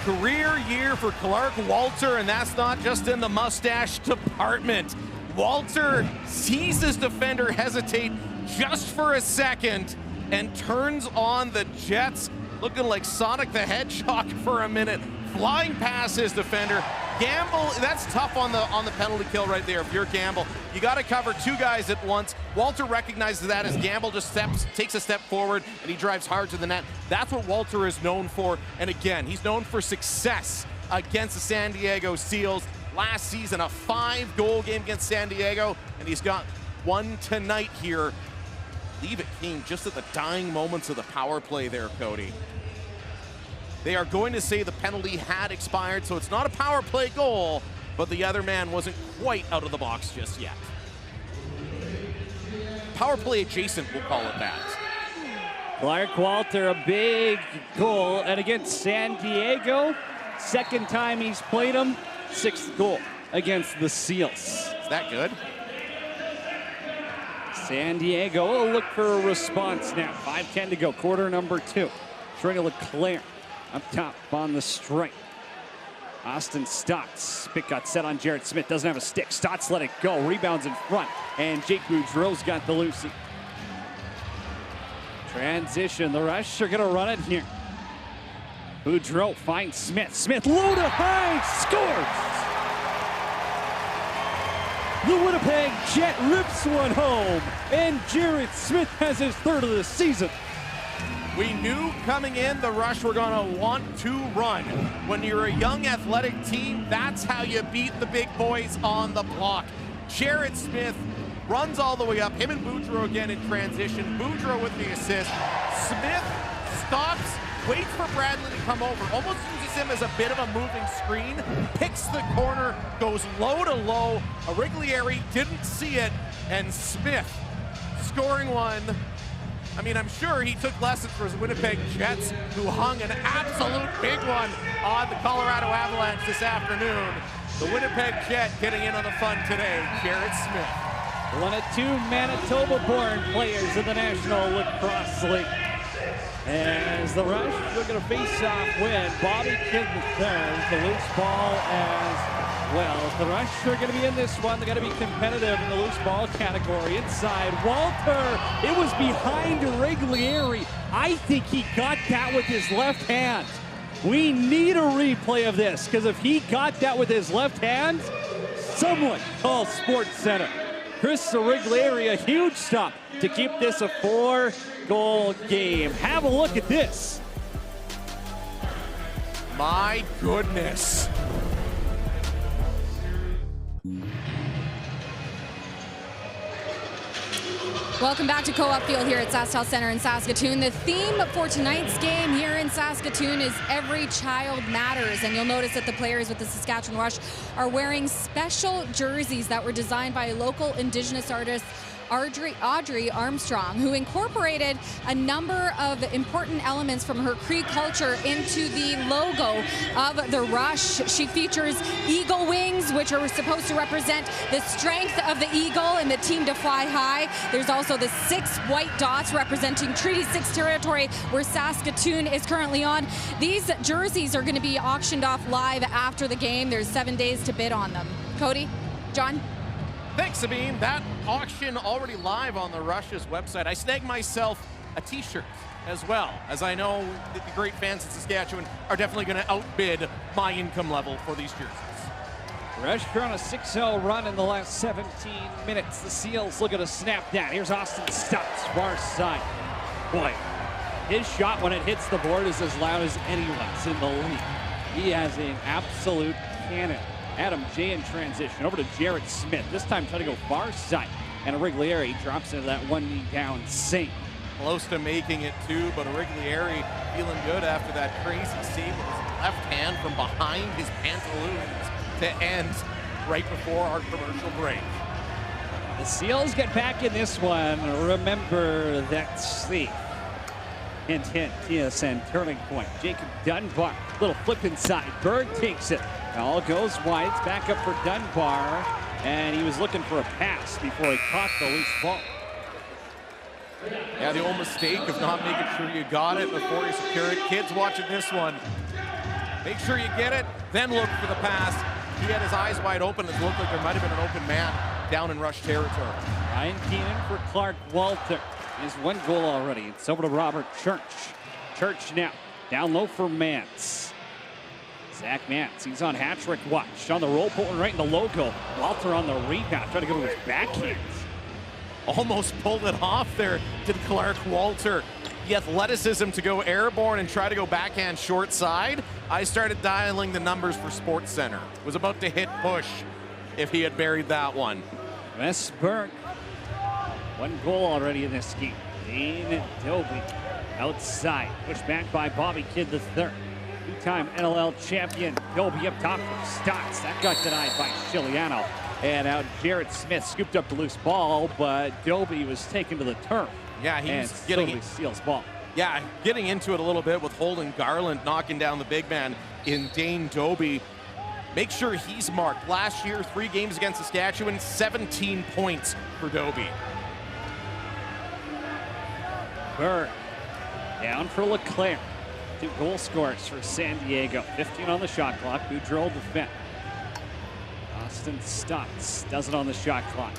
Career year for Clark Walter, and that's not just in the mustache department. Walter sees his defender hesitate just for a second and turns on the Jets, looking like Sonic the Hedgehog for a minute, flying past his defender. Gamble, that's tough on the penalty kill right there. If you're Gamble, you got to cover two guys at once. Walter recognizes that as Gamble just takes a step forward and he drives hard to the net. That's what Walter is known for. And again, he's known for success against the San Diego Seals. Last season, a 5-goal game against San Diego, and he's got one tonight here. I believe it came just at the dying moments of the power play there, Cody. They are going to say the penalty had expired, so it's not a power play goal, but the other man wasn't quite out of the box just yet. Power play adjacent, we'll call it that. Clark Walter, a big goal, and against San Diego, second time he's played him, 6th goal against the Seals. Is that good? San Diego will look for a response now. 5:10 to go, quarter number 2. Trey Leclerc up top on the strike. Austin Stotts. Pick got set on Jared Smith. Doesn't have a stick. Stotts let it go. Rebounds in front. And Jake Boudreau's got the Lucy. Transition. The Rush are going to run it here. Boudreau finds Smith. Smith low to high. Scores! The Winnipeg Jet rips one home. And Jared Smith has his 3rd of the season. We knew coming in the Rush were going to want to run. When you're a young athletic team, that's how you beat the big boys on the block. Jared Smith runs all the way up. Him and Boudreau again in transition. Boudreau with the assist. Smith stops, waits for Bradley to come over. Almost uses him as a bit of a moving screen. Picks the corner, goes low to low. Ariglieri didn't see it. And Smith scoring one. I mean, I'm sure he took lessons from his Winnipeg Jets, who hung an absolute big one on the Colorado Avalanche this afternoon. The Winnipeg Jet getting in on the fun today, Jared Smith. One of 2 Manitoba-born players in the National Lacrosse League. As the Rush are going to face off with Bobby Kidd III, the loose ball as well. The Rush are going to be in this one. They're going to be competitive in the loose ball category. Inside, Walter. It was behind Riglieri. I think he got that with his left hand. We need a replay of this, because if he got that with his left hand, someone call Sports Center. Chris Riglieri, a huge stop to keep this a 4-goal game. Have a look at this. My goodness. Welcome back to Co-op Field here at SaskTel Center in Saskatoon. The theme for tonight's game here in Saskatoon is Every Child Matters. And you'll notice that the players with the Saskatchewan Rush are wearing special jerseys that were designed by local Indigenous artist Audrey Armstrong, who incorporated a number of important elements from her Cree culture into the logo of the Rush. She features eagle wings, which are supposed to represent the strength of the eagle and the team to fly high. There's also the 6 white dots representing Treaty 6 territory, where Saskatoon is currently on. These jerseys are going to be auctioned off live after the game. There's 7 days to bid on them. Cody, John? Thanks, Sabine. That auction already live on the Rush's website. I snagged myself a t-shirt as well, as I know that the great fans in Saskatchewan are definitely going to outbid my income level for these jerseys. Rush on a 6-0 run in the last 17 minutes. The Seals look at a snap down. Here's Austin Stutz, far side. Boy, his shot when it hits the board is as loud as anyone's in the league. He has an absolute cannon. Adam J in transition over to Jared Smith. This time trying to go far side. And Origlieri drops into that one knee down sink. Close to making it too, but Origlieri feeling good after that crazy save with his left hand from behind his pantaloons to end right before our commercial break. The Seals get back in this one. Remember that sleeve. Hint, hint, TSN turning point. Jacob Dunbar, little flip inside. Berg takes it. All goes wide. It's back up for Dunbar. And he was looking for a pass before he caught the loose ball. Yeah, the old mistake of not making sure you got it before you secure it. Kids watching this one, make sure you get it, then look for the pass. He had his eyes wide open. It looked like there might have been an open man down in rush territory. Ryan Keenan for Clark Walter. He has one goal already. It's over to Robert Church. Church now down low for Mance. Zach Mance, he's on hat-trick watch. On the roll, pulling right in the logo. Walter on the rebound, trying to go to his backhand. Almost pulled it off there, did Clark Walter. The athleticism to go airborne and try to go backhand short side. I started dialing the numbers for Sports Center. Was about to hit push if he had buried that one. Westberg, one goal already in this game. Dane Dobie outside, pushed back by Bobby Kidd III. Two-time NLL champion. Dobie up top for Stotts. That got denied by Chiliano. And out Jared Smith scooped up the loose ball, but Dobie was taken to the turf. Yeah, he was getting Seals ball. Yeah, getting into it a little bit with Holden Garland knocking down the big man in Dane Dobie. Make sure he's marked. Last year, 3 games against Saskatchewan, 17 points for Dobie. Berg down for Leclerc. 2 goal scorers for San Diego. 15 on the shot clock. Boudreau defend. Austin Stotts does it on the shot clock.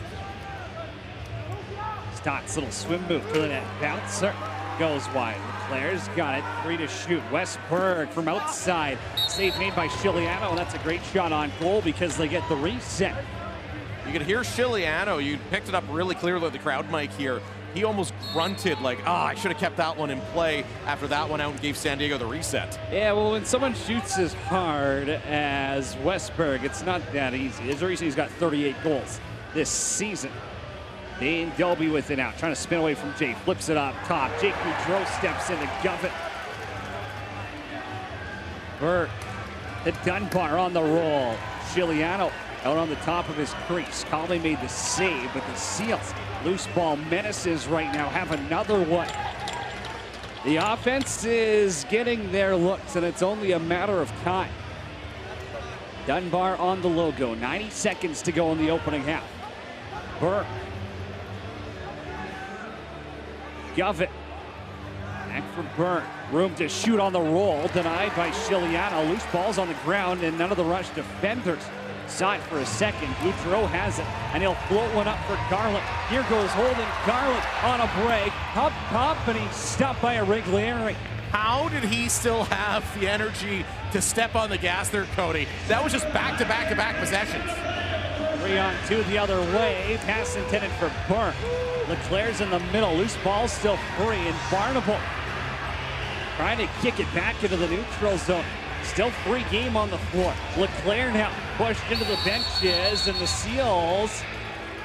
Stotts, little swim move to the net. Bouncer goes wide. Leclerc's got it. 3 to shoot. Westberg from outside. Save made by Chiliano, and that's a great shot on goal because they get the reset. You could hear Chiliano. You picked it up really clearly with the crowd mic here. He almost grunted like, I should have kept that one in play after that one out and gave San Diego the reset. Yeah, well, when someone shoots as hard as Westberg, it's not that easy. There's a reason he's got 38 goals this season. Dane Dobie with it out, trying to spin away from Jay. Flips it up top. Jake Boudreau steps in to guff it. Berg to Dunbar on the roll. Chiliano out on the top of his crease. Conley made the save, but the Seals, loose ball menaces right now, have another one. The offense is getting their looks, and it's only a matter of time. Dunbar on the logo. 90 seconds to go in the opening half. Berg. Govett. Back for Berg. Room to shoot on the roll. Denied by Chiliano. Loose balls on the ground, and none of the rush defenders saw it for a second. Boudreau has it, and he'll float one up for Garland. Here goes Holden Garland on a break. Up top, and he's stopped by Origlieri. How did he still have the energy to step on the gas there, Cody? That was just back-to-back-to-back possessions. 3-on-2 the other way. Pass intended for Berg. Leclerc's in the middle. Loose ball still free, and Barnable trying to kick it back into the neutral zone. Still free game on the floor. Leclerc now pushed into the benches, and the Seals,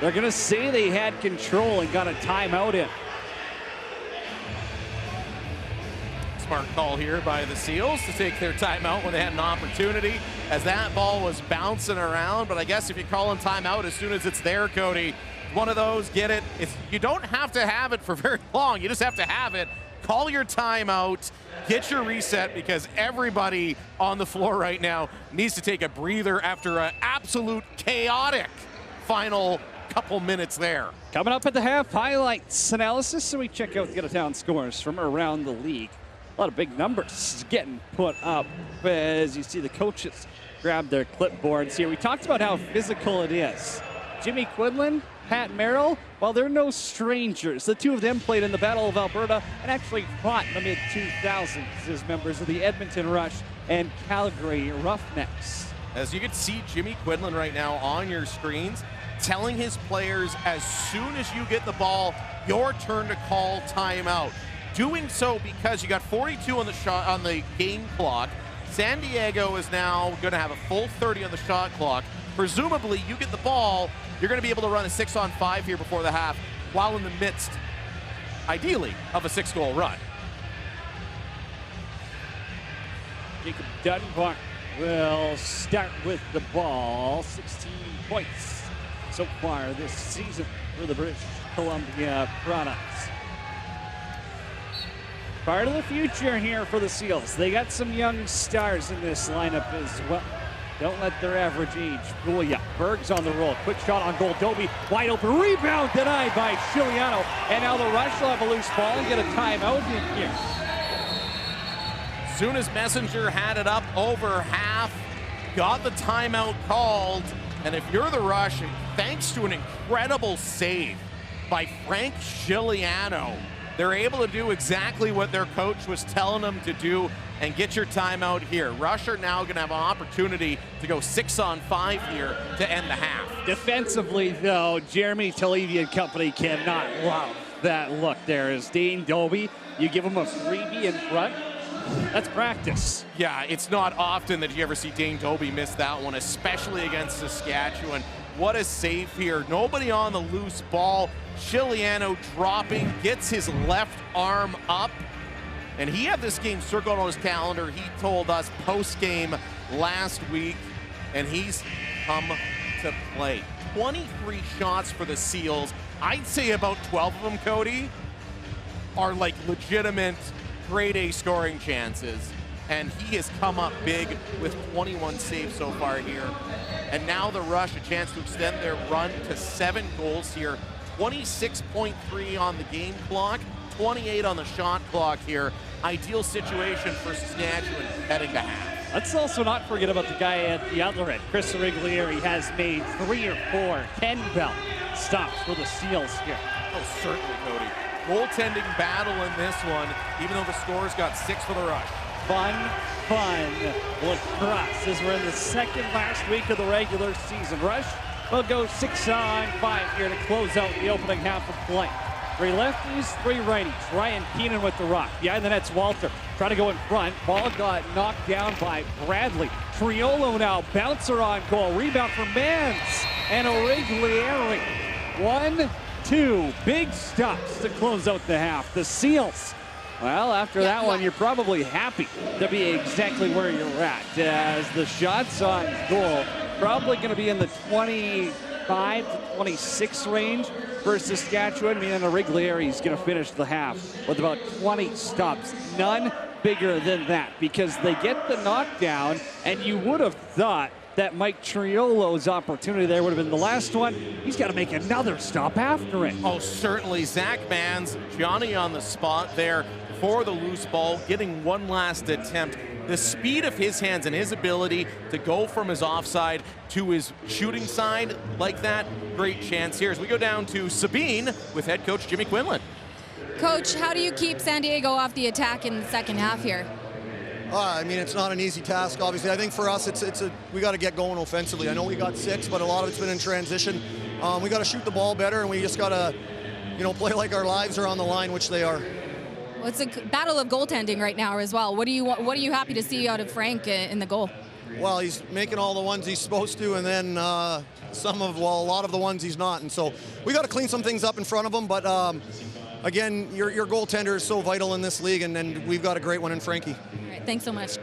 they're going to say they had control and got a timeout in. Smart call here by the Seals to take their timeout when they had an opportunity as that ball was bouncing around. But I guess if you call in timeout as soon as it's there, Cody, one of those, get it. You don't have to have it for very long. You just have to have it. Call your timeout, get your reset, because everybody on the floor right now needs to take a breather after an absolute chaotic final couple minutes there. Coming up at the half, highlights analysis, so we check out the out-of-town scores from around the league. A lot of big numbers getting put up as you see the coaches grab their clipboards here. We talked about how physical it is. Jimmy Quinlan, Pat Merrill, well, they're no strangers. The two of them played in the Battle of Alberta and actually fought in the mid-2000s as members of the Edmonton Rush and Calgary Roughnecks. As you can see Jimmy Quinlan right now on your screens, telling his players as soon as you get the ball, your turn to call timeout. Doing so because you got 42 on the game clock. San Diego is now going to have a full 30 on the shot clock. Presumably, you get the ball, you're going to be able to run a 6-on-5 here before the half, while in the midst, ideally, of a 6-goal run. Jacob Dunbar will start with the ball. 16 points so far this season for the British Columbia Products. Part of the future here for the Seals. They got some young stars in this lineup as well. Don't let their average age fool you. Berg's on the roll. Quick shot on goal. Dobie wide open. Rebound denied by Chiliano. And now the Rush will have a loose ball and get a timeout in here. Soon as Messenger had it up over half, got the timeout called. And if you're the Rush, thanks to an incredible save by Frank Chiliano, they're able to do exactly what their coach was telling them to do and get your timeout here. Rush are now going to have an opportunity to go 6-on-5 here to end the half. Defensively, though, Jeremy Talevy and company cannot love that look there. As Dane Dobie, you give him a freebie in front. That's practice. Yeah, it's not often that you ever see Dane Dobie miss that one, especially against Saskatchewan. What a save here. Nobody on the loose ball. Chiliano dropping, gets his left arm up. And he had this game circled on his calendar. He told us post-game last week, and he's come to play. 23 shots for the Seals. I'd say about 12 of them, Cody, are like legitimate grade A scoring chances. And he has come up big with 21 saves so far here. And now the Rush a chance to extend their run to 7 goals here. 26.3 on the game clock, 28 on the shot clock here. Ideal situation for Saskatchewan heading to half. Let's also not forget about the guy at the other end. Chris Riglieri has made 3 or 4 Ken Bell stops for the Seals here. Oh, certainly, Cody. Goaltending battle in this one, even though the scores got 6 for the Rush. Fun lacrosse as we're in the second last week of the regular season. Rush will go 6-on-5 here to close out the opening half of play. 3 lefties, 3 righties. Ryan Keenan with the rock. Behind the net's Walter. Trying to go in front. Ball got knocked down by Bradley. Triolo now. Bouncer on goal. Rebound for Mans. And Origlieri. 1, 2. Big stops to close out the half. The Seals. Well, after that one, you're probably happy to be exactly where you're at. As the shots on goal probably going to be in the 25 to 26 range for Saskatchewan. Meaning Origlieri is going to finish the half with about 20 stops. None bigger than that because they get the knockdown, and you would have thought that Mike Triolo's opportunity there would have been the last one. He's got to make another stop after it. Oh, certainly. Zach Mans, Johnny on the spot there for the loose ball, getting one last attempt. The speed of his hands and his ability to go from his offside to his shooting side like that, great chance here as we go down to Sabine with head coach Jimmy Quinlan. Coach, how do you keep San Diego off the attack in the second half here? I mean, it's not an easy task, obviously. I think for us, we got to get going offensively. I know we got 6, but a lot of it's been in transition. We got to shoot the ball better, and we just got to, play like our lives are on the line, which they are. Well, it's a battle of goaltending right now as well. What are you happy to see out of Frank in the goal? Well, he's making all the ones he's supposed to, and then a lot of the ones he's not. And so we got to clean some things up in front of him. But again, your goaltender is so vital in this league, and we've got a great one in Frankie. All right, thanks so much.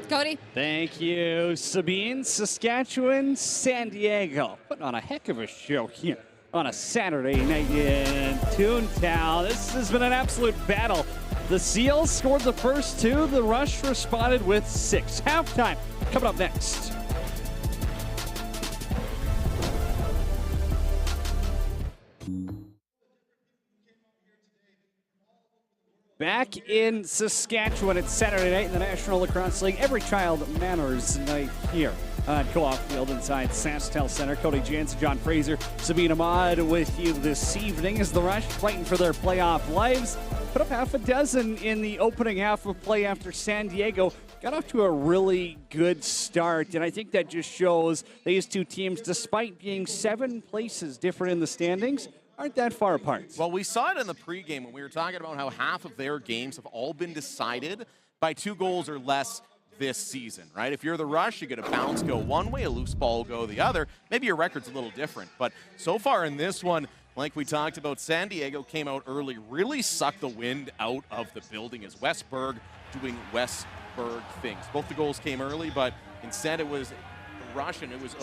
Cody? Thank you, Sabine. Saskatchewan, San Diego. Putting on a heck of a show here on a Saturday night in Toontown. This has been an absolute battle. The Seals scored the first 2. The Rush responded with 6. Halftime coming up next. Back in Saskatchewan, it's Saturday night in the National Lacrosse League. Every Child Matters night here on Co-op Field inside SaskTel Center. Cody Jansen, John Fraser, Sabine Ahmad with you this evening as the Rush fighting for their playoff lives. put up half a dozen in the opening half of play after San Diego got off to a really good start. And I think that just shows these two teams, despite being 7 places different in the standings, aren't that far apart. Well, we saw it in the pregame when we were talking about how half of their games have all been decided by 2 goals or less this season, right? If you're the Rush, you get a bounce go one way, a loose ball go the other. Maybe your record's a little different, but so far in this one, like we talked about, San Diego came out early, really sucked the wind out of the building as Westberg doing Westberg things. Both the goals came early, but instead it was Rush, and it was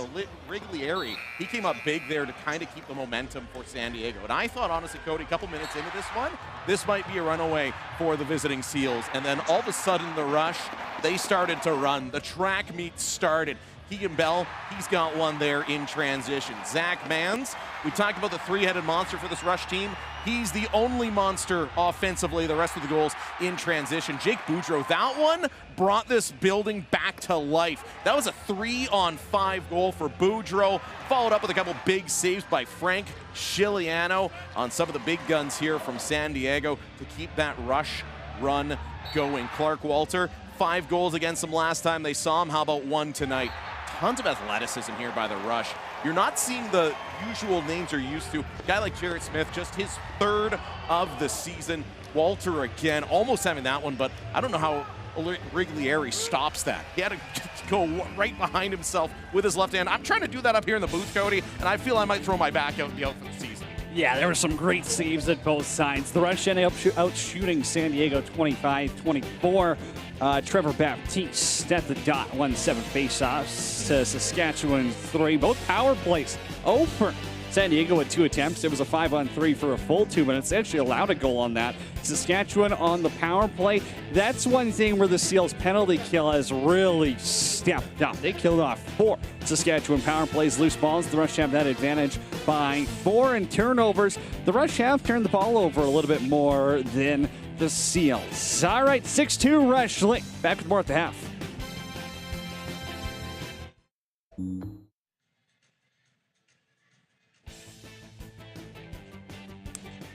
Riglieri. He came up big there to kind of keep the momentum for San Diego. And I thought, honestly, Cody, a couple minutes into this one, this might be a runaway for the visiting Seals. And then all of a sudden, the Rush, they started to run. The track meet started. Keegan Bell, he's got one there in transition. Zach Mans, we talked about the 3-headed monster for this Rush team. He's the only monster offensively, the rest of the goals in transition. Jake Boudreau, that one brought this building back to life. That was a 3-on-5 goal for Boudreau, followed up with a couple big saves by Frank Chiliano on some of the big guns here from San Diego to keep that Rush run going. Clark Walter, 5 goals against them last time they saw him. How about 1 tonight? Tons of athleticism here by the Rush. You're not seeing the usual names you're used to. A guy like Jared Smith, just his 3rd of the season. Walter again, almost having that one, but I don't know how Riglieri stops that. He had to go right behind himself with his left hand. I'm trying to do that up here in the booth, Cody, and I feel I might throw my back out and be out for the season. Yeah, there were some great saves at both sides. The Rush ended up out shooting San Diego 25-24. Trevor Baptiste at the dot, 1-7 faceoffs to Saskatchewan 3. Both power plays over. San Diego had 2 attempts. It was a 5-on-3 for a full 2 minutes. They actually allowed a goal on that. Saskatchewan on the power play. That's one thing where the Seals' penalty kill has really stepped up. They killed off 4 Saskatchewan power plays, loose balls. The Rush have that advantage by 4 in turnovers. The Rush have turned the ball over a little bit more than the Seals. All right, 6-2 Rush. Back with more at the half.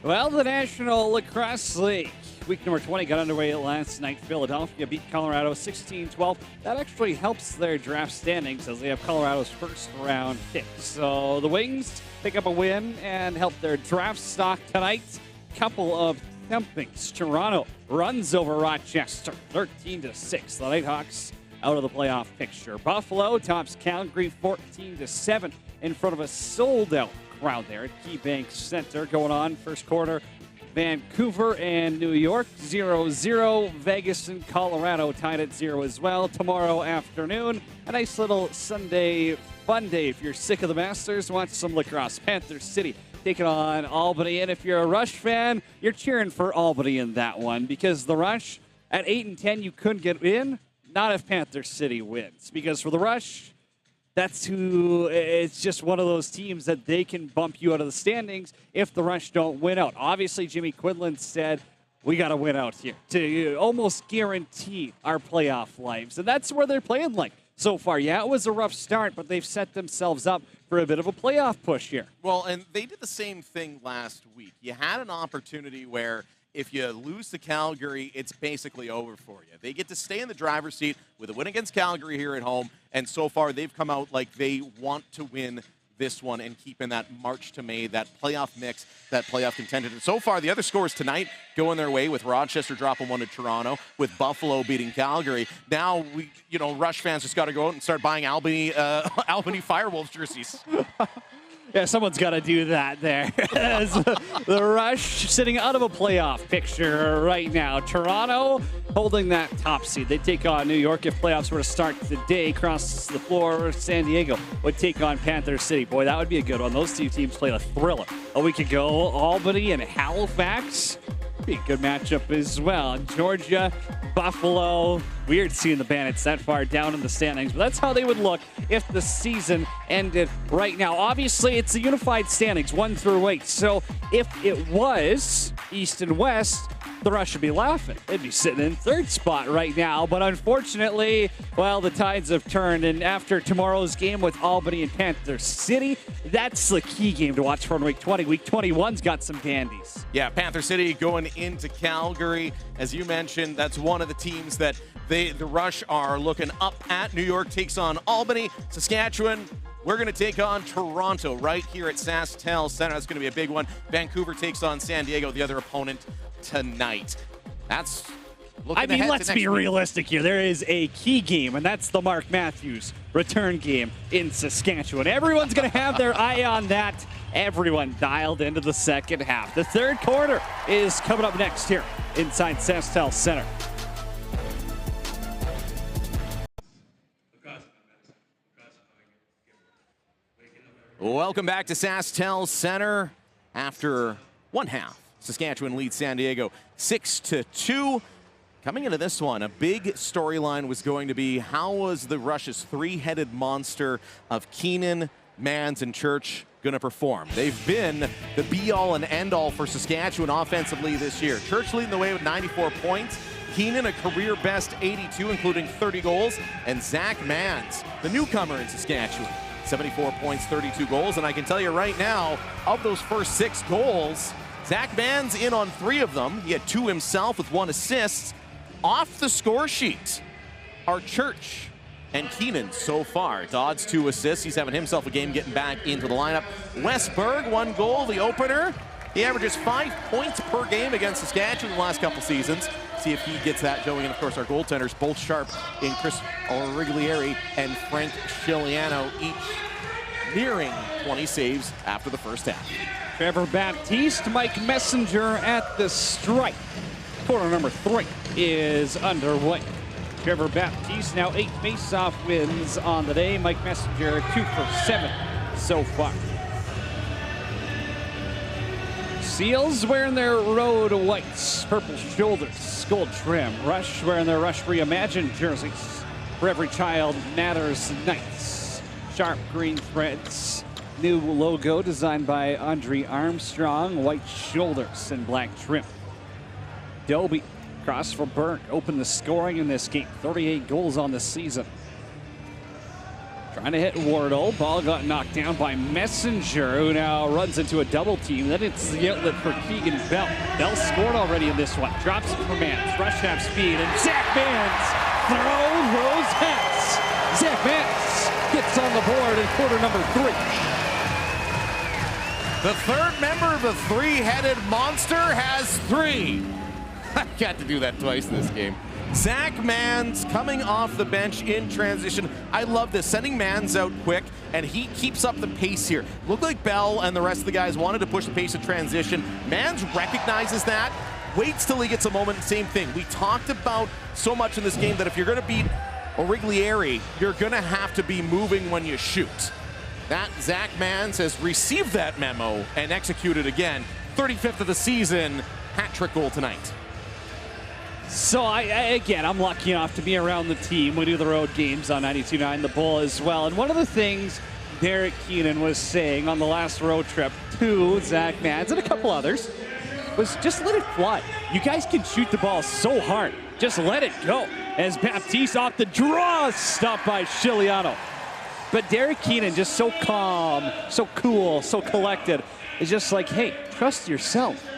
Well, the National Lacrosse League, week number 20 got underway last night. Philadelphia beat Colorado 16-12. That actually helps their draft standings as they have Colorado's first round pick. So the Wings pick up a win and help their draft stock tonight. Couple of thumpings. Toronto runs over Rochester 13-6. The Nighthawks out of the playoff picture. Buffalo tops Calgary 14-7 in front of a sold-out crowd there at KeyBank Center. Going on first quarter, Vancouver and New York 0-0. Vegas and Colorado tied at 0 as well. Tomorrow afternoon, a nice little Sunday fun day. If you're sick of the Masters, watch some lacrosse. Panther City taking on Albany, and if you're a Rush fan, you're cheering for Albany in that one because the Rush at 8-10 you couldn't get in. Not if Panther City wins, because for the Rush, that's who, it's just one of those teams that they can bump you out of the standings if the Rush don't win out. Obviously, Jimmy Quinlan said, we got to win out here to almost guarantee our playoff lives. And that's where they're playing like so far. Yeah, it was a rough start, but they've set themselves up for a bit of a playoff push here. Well, and they did the same thing last week. You had an opportunity where if you lose to Calgary, it's basically over for you. They get to stay in the driver's seat with a win against Calgary here at home, and so far they've come out like they want to win this one and keep in that March to May, that playoff mix, that playoff contention. And so far, the other scores tonight going their way with Rochester dropping 1 to Toronto, with Buffalo beating Calgary. Now, Rush fans just got to go out and start buying Albany Firewolves jerseys. Yeah, someone's got to do that there. The Rush sitting out of a playoff picture right now. Toronto holding that top seed. They take on New York if playoffs were to start today. Across the floor, San Diego would take on Panther City. Boy, that would be a good one. Those two teams played a thriller a week ago. Albany and Halifax. Be a good matchup as well. Georgia, Buffalo, Weird seeing the Bandits that far down in the standings, but that's how they would look if the season ended right now. Obviously, it's the unified standings, 1 through 8. So if it was East and West, the Rush would be laughing. They'd be sitting in 3rd spot right now. But unfortunately, well, the tides have turned. And after tomorrow's game with Albany and Panther City, that's the key game to watch for in Week 20. Week 21's got some dandies. Yeah, Panther City going into Calgary. As you mentioned, that's one of the teams that the Rush are looking up at. New York takes on Albany. Saskatchewan, we're going to take on Toronto right here at SaskTel Center. That's going to be a big one. Vancouver takes on San Diego, the other opponent tonight. That's looking ahead let's to be next realistic here. There is a key game, and that's the Mark Matthews return game in Saskatchewan. Everyone's going to have their eye on that. Everyone dialed into the second half. The 3rd quarter is coming up next here inside SaskTel Center. Welcome back to SaskTel Center. After one half, Saskatchewan leads San Diego 6-2. Coming into this one, a big storyline was going to be how was the Rush's 3-headed monster of Keenan, Mans, and Church going to perform? They've been the be-all and end-all for Saskatchewan offensively this year. Church leading the way with 94 points. Keenan, a career-best 82, including 30 goals. And Zach Mans, the newcomer in Saskatchewan, 74 points, 32 goals. And I can tell you right now, of those first 6 goals, Zach Mans in on 3 of them. He had 2 himself with 1 assist. Off the score sheet are Church and Keenan so far. Dodd's 2 assists. He's having himself a game getting back into the lineup. Westberg, 1 goal, the opener. He averages 5 points per game against Saskatchewan in the last couple seasons. See if he gets that going. And of course, our goaltenders, both sharp in Chris Origlieri and Frank Chiliano, each nearing 20 saves after the first half. Trevor Baptiste, Mike Messenger at the strike. Quarter number 3 is underway. Trevor Baptiste now 8 face-off wins on the day. Mike Messenger 2 for 7 so far. Seals wearing their road whites, purple shoulders, gold trim. Rush wearing their Rush Reimagined jerseys. For every child matters nights. Sharp green threads. New logo designed by Andre Armstrong. White shoulders and black trim. Dobie, cross for Burke, opened the scoring in this game. 38 goals on the season. Trying to hit Wardle. Ball got knocked down by Messenger, who now runs into a double team. Then it's the outlet for Keegan Bell. Bell scored already in this one. Drops it for Mans. Rush half speed, and Zach Mans throws those hats. Zach Mans gets on the board in quarter number 3. The 3rd member of the 3-headed monster has 3. I got to do that twice in this game. Zach Mans coming off the bench in transition. I love this, sending Mans out quick, and he keeps up the pace here. Looked like Bell and the rest of the guys wanted to push the pace of transition. Mans recognizes that, waits till he gets a moment, same thing. We talked about so much in this game that if you're gonna beat Origlieri, you're gonna have to be moving when you shoot. That Zach Mans has received that memo and executed again. 35th of the season, hat-trick goal tonight. So, I'm lucky enough to be around the team. We do the road games on 92.9 The Bull as well. And one of the things Derek Keenan was saying on the last road trip to Zach Mans and a couple others was just let it fly. You guys can shoot the ball so hard. Just let it go. As Baptiste off the draw, stopped by Chiliano. But Derek Keenan, just so calm, so cool, so collected, is just like, hey, trust yourself.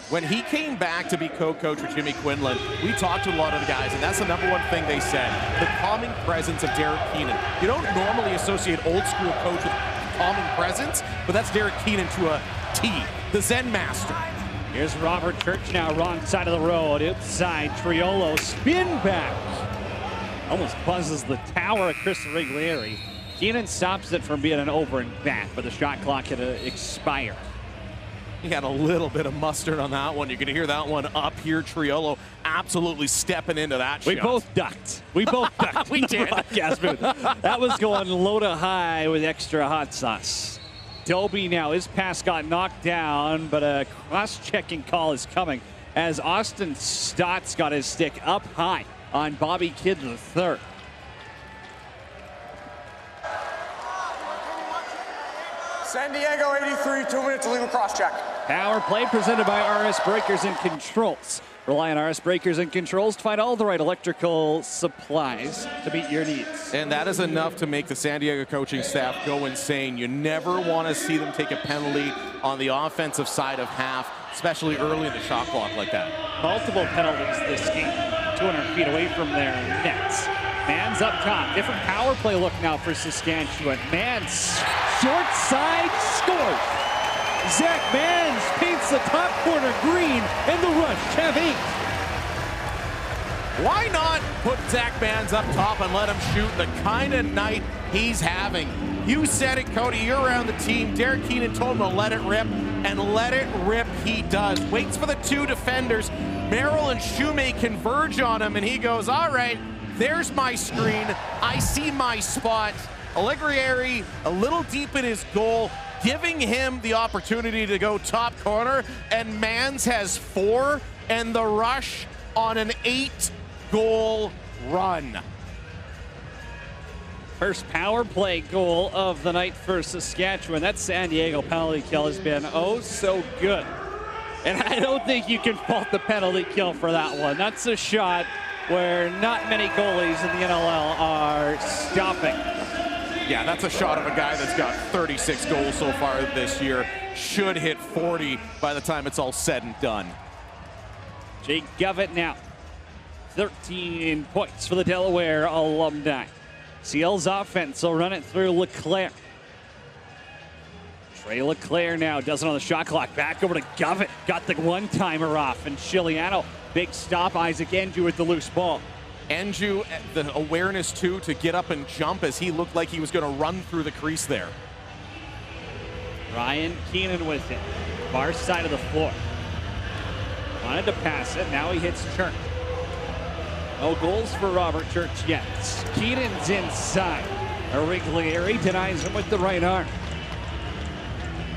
When he came back to be co-coach with Jimmy Quinlan, we talked to a lot of the guys, and that's the number one thing they said, the calming presence of Derek Keenan. You don't normally associate old school coach with calming presence, but that's Derek Keenan to a T, the Zen master. Here's Robert Church now, wrong side of the road, outside Triolo, spin back. Almost buzzes the tower of Chris Origlieri. Keenan stops it from being an over and back, but the shot clock had expired. He had a little bit of mustard on that one. You're going to hear that one up here. Triolo absolutely stepping into that We shot. both ducked. We both ducked. We did. That was going low to high with extra hot sauce. Dobie now, his pass got knocked down, but a cross-checking call is coming as Austin Stotts got his stick up high on Bobby Kidd III. San Diego 83, 2 minutes illegal cross check. Power play presented by RS Breakers and Controls. Rely on RS Breakers and Controls to find all the right electrical supplies to meet your needs. And that is enough to make the San Diego coaching staff go insane. You never want to see them take a penalty on the offensive side of half, especially early in the shot clock like that. Multiple penalties this game, 200 feet away from their nets. Mans up top, different power play look now for Saskatchewan. Mans, short side, scores. Zach Mans paints the top corner green, and the Rush have 8. Why not put Zach Mans up top and let him shoot the kind of night he's having? You said it, Cody, you're around the team. Derek Keenan told him to let it rip, and let it rip he does. Waits for the 2 defenders. Merrill and Shumay converge on him, and he goes, all right, there's my screen. I see my spot. Allegrieri a little deep in his goal, giving him the opportunity to go top corner, and Mans has 4, and the Rush on an 8-goal run. First power play goal of the night for Saskatchewan. That San Diego penalty kill has been oh so good. And I don't think you can fault the penalty kill for that one. That's a shot where not many goalies in the NLL are stopping. Yeah, that's a shot of a guy that's got 36 goals so far this year. Should hit 40 by the time it's all said and done. Jake Govett now. 13 points for the Delaware alumni. Seals offense will run it through Leclerc. Trey Leclerc now does it on the shot clock. Back over to Govett. Got the one-timer off. And Chiliano, big stop. Isaac Enju with the loose ball. Enju, the awareness too to get up and jump as he looked like he was going to run through the crease there. Ryan Keenan with it. Far side of the floor. Wanted to pass it. Now he hits Church. No goals for Robert Church yet. Keenan's inside. Origlieri denies him with the right arm.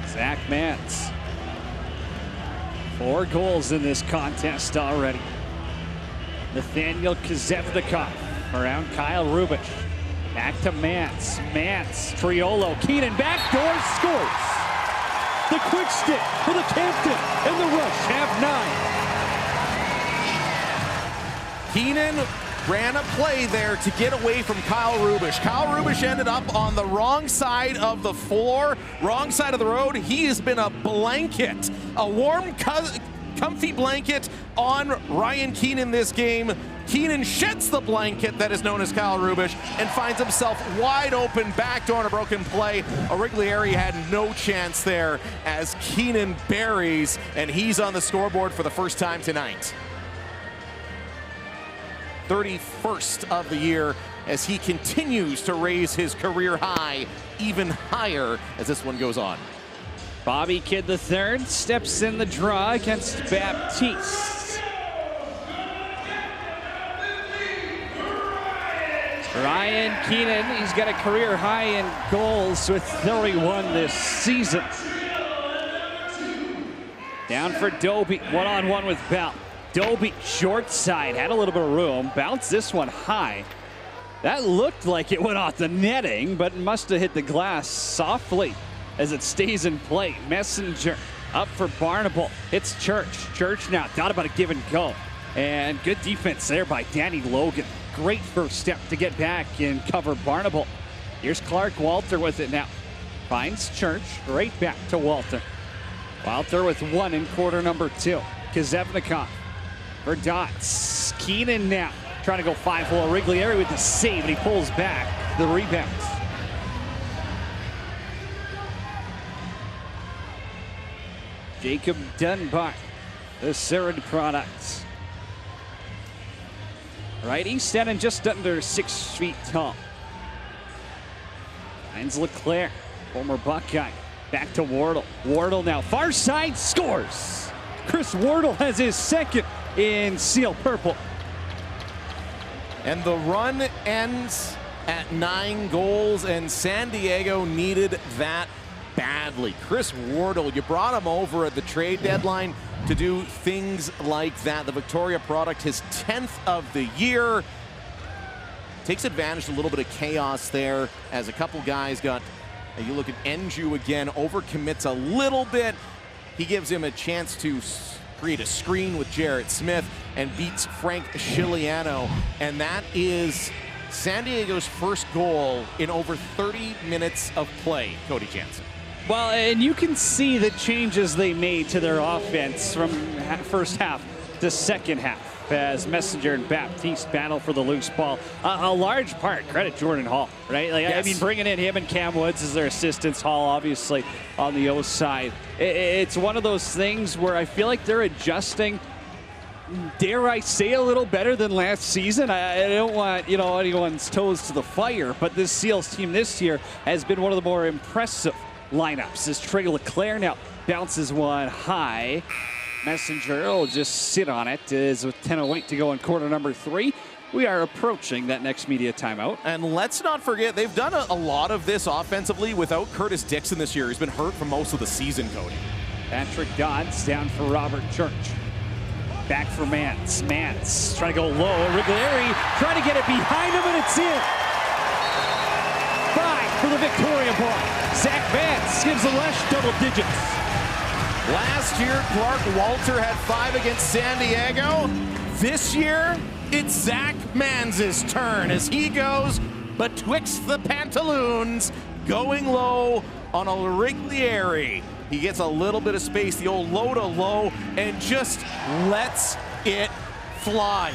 Zach Mans. 4 goals in this contest already. Nathaniel Kazevnikov around Kyle Rubish. Back to Mans. Mans, Triolo, Keenan backdoor scores. The quick stick for the captain, and the Rush have 9. Keenan ran a play there to get away from Kyle Rubish. Kyle Rubish ended up on the wrong side of the floor, wrong side of the road. He has been a blanket, a warm, comfy blanket on Ryan Keenan this game. Keenan sheds the blanket that is known as Kyle Rubish and finds himself wide open, backdoor on a broken play. Origlieri had no chance there as Keenan buries, and he's on the scoreboard for the first time tonight. 31st of the year as he continues to raise his career high even higher as this one goes on. Bobby Kidd III steps in the draw against Baptiste. Ryan Keenan, he's got a career high in goals with 31 this season. Down for Doby, one-on-one with Bell. Doby, short side, had a little bit of room, bounced this one high. That looked like it went off the netting, but must have hit the glass softly as it stays in play. Messenger up for Barnable. It's Church. Church now thought about a give and go. And good defense there by Danny Logan. Great first step to get back and cover Barnable. Here's Clark Walter with it now. Finds Church, right back to Walter. Walter with 1 in quarter number 2. Kazevnikov for Dots. Keenan now trying to go 5-hole. Origlieri with the save, and he pulls back the rebound. Jacob Dunbar, the Sirid product. Righty standing just under 6 feet tall. Finds Leclerc, former Buckeye. Back to Wardle. Wardle now far side, scores. Chris Wardle has his second in Seal Purple. And the run ends at 9 goals, and San Diego needed that badly. Chris Wardle, you brought him over at the trade deadline. to do things like that. The Victoria product, his 10th of the year. Takes advantage of a little bit of chaos there as a couple guys got, you look at Enju again, overcommits a little bit. He gives him a chance to create a screen with Jarrett Smith and beats Frank Chiliano. And that is San Diego's first goal in over 30 minutes of play, Cody Jansen. Well, and you can see the changes they made to their offense from first half to second half as Messenger and Baptiste battle for the loose ball. A large part, credit Jordan Hall, right? Like, yes. I mean, bringing in him and Cam Woods as their assistants, Hall obviously on the O side. It's one of those things where I feel like they're adjusting, dare I say, a little better than last season. I don't want, anyone's toes to the fire, but this Seals team this year has been one of the more impressive lineups as Trey Leclerc now bounces one high. Messenger will just sit on it as with 10:08 to go in quarter number 3. We are approaching that next media timeout. And let's not forget, they've done a lot of this offensively without Curtis Dixon this year. He's been hurt for most of the season, Cody. Patrick Dodds down for Robert Church. Back for Mans. Mans trying to go low. Riglieri trying to get it behind him, and it's in. 5 for the Victoria ball. Zach Mans gives the Lesh double digits. Last year, Clark Walter had 5 against San Diego. This year, it's Zach Mans' turn as he goes betwixt the pantaloons, going low on a Riglieri. He gets a little bit of space, the old low to low, and just lets it fly.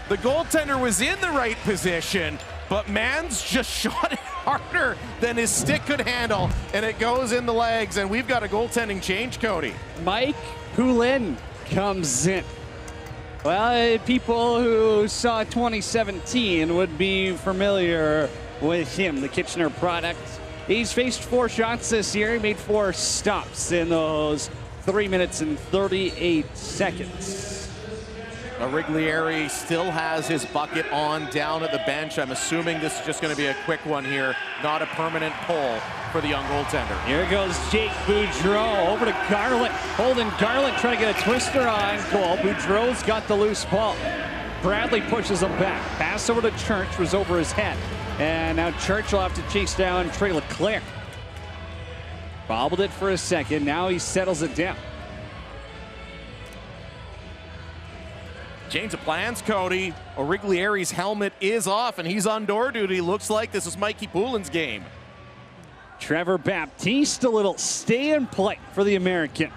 The goaltender was in the right position, but Mans just shot it harder than his stick could handle, and it goes in the legs, and we've got a goaltending change, Cody. Mike Poulin comes in. Well, people who saw 2017 would be familiar with him, the Kitchener product. He's faced 4 shots this year. He made 4 stops in those 3 minutes and 38 seconds. Riglieri still has his bucket on down at the bench. I'm assuming this is just going to be a quick one here, not a permanent pull for the young goaltender. Here goes Jake Boudreau over to Garland. Holden Garland trying to get a twister on goal. Boudreau's got the loose ball. Bradley pushes him back. Pass over to Church was over his head. And now Church will have to chase down Trey Leclerc. Bobbled it for a second. Now he settles it down. Change of plans, Cody. Riglieri's helmet is off, and he's on door duty. Looks like this is Mikey Poulin's game. Trevor Baptiste, a little stay and play for the American.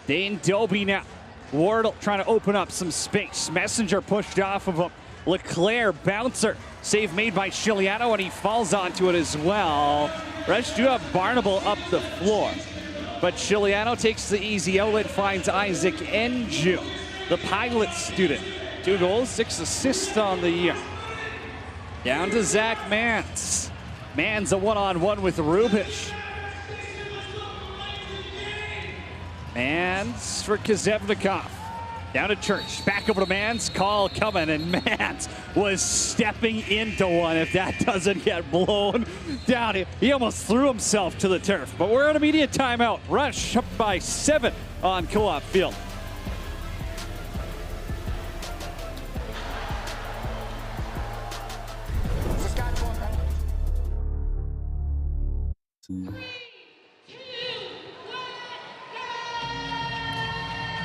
Dane Doby now. Wardle trying to open up some space. Messenger pushed off of him. Leclerc bouncer. Save made by Chiliano, and he falls onto it as well. Rush do have Barnable up the floor. But Chiliano takes the easy outlet, finds Isaac Enju, the pilot student. 2 goals, 6 assists on the year. Down to Zach Mans. Mans a one-on-one with Rubish. Mans for Kazevnikov. Down to Church, back over to Mans, call coming, and Mans was stepping into one. If that doesn't get blown down, he almost threw himself to the turf. But we're on a media timeout. Rush up by 7 on Co-op Field.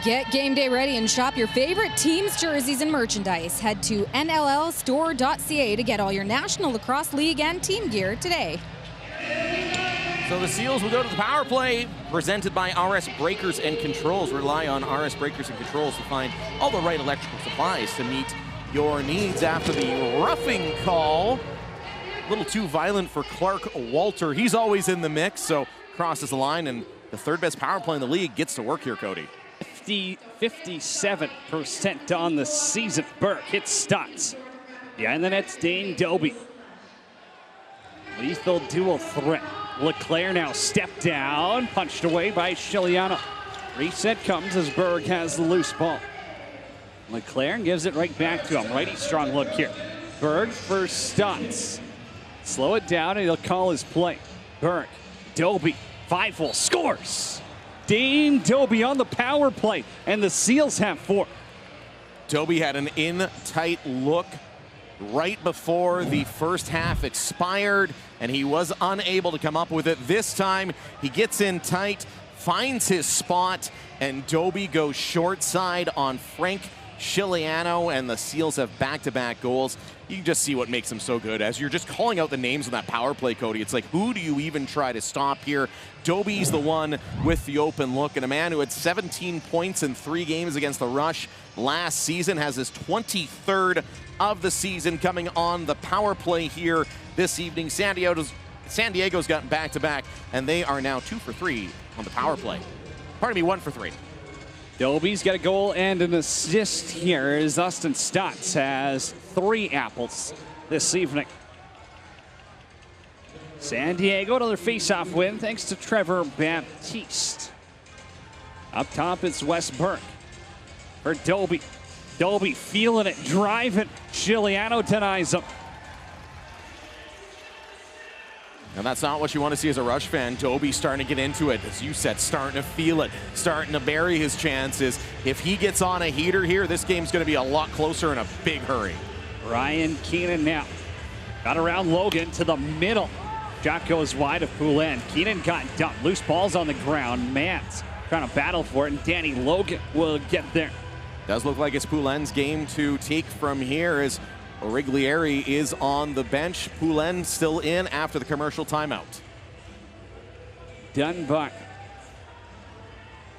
Get game day ready and shop your favorite team's jerseys and merchandise. Head to nllstore.ca to get all your National Lacrosse League and team gear today. So the Seals will go to the power play, presented by RS Breakers and Controls. Rely on RS Breakers and Controls to find all the right electrical supplies to meet your needs after the roughing call. A little too violent for Clark Walter. He's always in the mix, so crosses the line, and the 3rd best power play in the league gets to work here, Cody. 57% on the season. Burke hits Stotts. Behind the net's Dane Doby. Lethal dual threat. Leclerc now stepped down, punched away by Chiliano. Reset comes as Berg has the loose ball. Leclerc gives it right back to him. Righty strong look here. Berg for Stotts. Slow it down and he'll call his play. Berg, Doby, 5-hole, scores. Dane Doby on the power play, and the Seals have 4. Doby had an in-tight look right before the first half expired, and he was unable to come up with it. This time, he gets in tight, finds his spot, and Doby goes short side on Frank Chiliano, and the Seals have back-to-back goals. You can just see what makes them so good. As you're just calling out the names on that power play, Cody, it's like, who do you even try to stop here? Doby's the one with the open look, and a man who had 17 points in 3 games against the Rush last season has his 23rd of the season coming on the power play here this evening. San Diego's gotten back-to-back, and they are now 2 for 3 on the power play. Pardon me, 1 for 3. Doby's got a goal and an assist here as Austin Stotts has 3 apples this evening. San Diego, another face-off win thanks to Trevor Baptiste. Up top, it's Wes Burke for Doby. Doby feeling it, driving. Chiliano denies him. And that's not what you want to see as a Rush fan. Doby starting to get into it, as you said, starting to feel it, starting to bury his chances. If he gets on a heater here, this game's going to be a lot closer in a big hurry. Ryan Keenan now got around Logan to the middle. Shot goes wide of Poulin. Keenan got dumped. Loose balls on the ground. Mans trying to battle for it, and Danny Logan will get there. Does look like it's Poulin's game to take from here as Origlieri is on the bench. Poulin still in after the commercial timeout. Dunbar.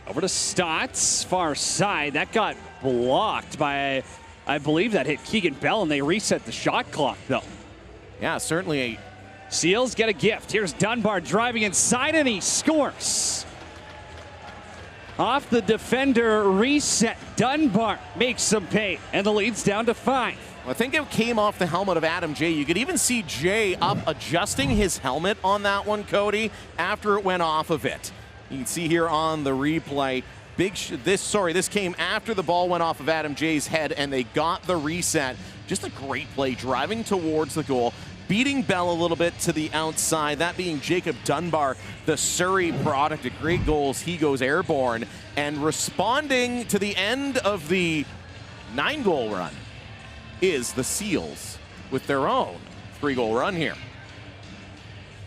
Over to Stotts, far side. That got blocked by, I believe that hit Keegan Bell, and they reset the shot clock, though. Yeah, certainly a... Seals get a gift. Here's Dunbar driving inside, and he scores. Off the defender reset. Dunbar makes some pay, and the lead's down to 5. I think it came off the helmet of Adam Jay. You could even see Jay up adjusting his helmet on that one, Cody, after it went off of it. You can see here on the replay, this came after the ball went off of Adam Jay's head and they got the reset. Just a great play, driving towards the goal, beating Bell a little bit to the outside, that being Jacob Dunbar, the Surrey product of great goals. He goes airborne, and responding to the end of the 9-goal run is the Seals with their own 3-goal run here.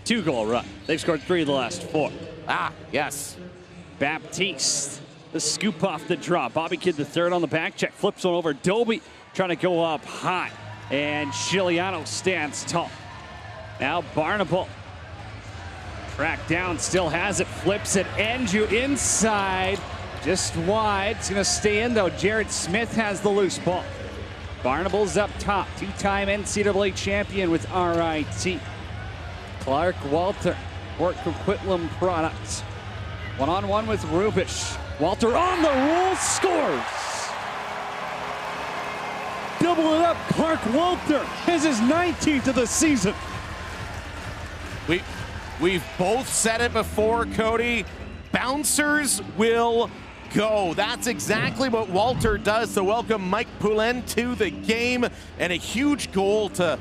2-goal run. They've scored 3 of the last 4. Ah, yes. Baptiste, the scoop off the draw. Bobby Kidd the third on the back check. Flips one over. Doby trying to go up high. And Chiliano stands tall. Now Barnable. Track down, still has it. Flips it. Andrew inside. Just wide. It's going to stay in, though. Jared Smith has the loose ball. Barnable's up top. 2-time NCAA champion with RIT. Clark Walter, Port Coquitlam Products. One-on-one with Rubish. Walter on the roll, scores! Double it up, Clark Walter has his 19th of the season. We've both said it before, Cody. Bouncers will go. That's exactly what Walter does to welcome Mike Poulin to the game, and a huge goal to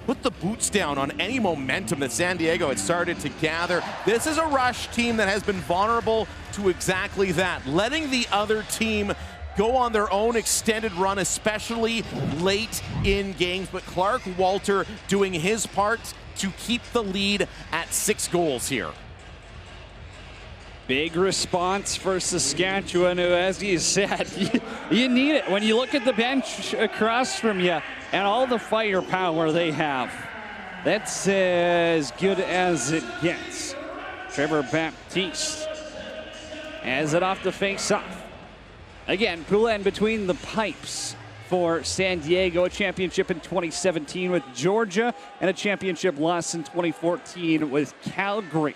put the boots down on any momentum that San Diego had started to gather. This is a Rush team that has been vulnerable to exactly that, letting the other team go on their own extended run, especially late in games. But Clark Walter doing his part to keep the lead at 6 goals here. Big response for Saskatchewan, who, as you said, you need it. When you look at the bench across from you and all the firepower they have, that's as good as it gets. Trevor Baptiste has it off the face-off. Again, Poulin between the pipes for San Diego, a championship in 2017 with Georgia and a championship loss in 2014 with Calgary.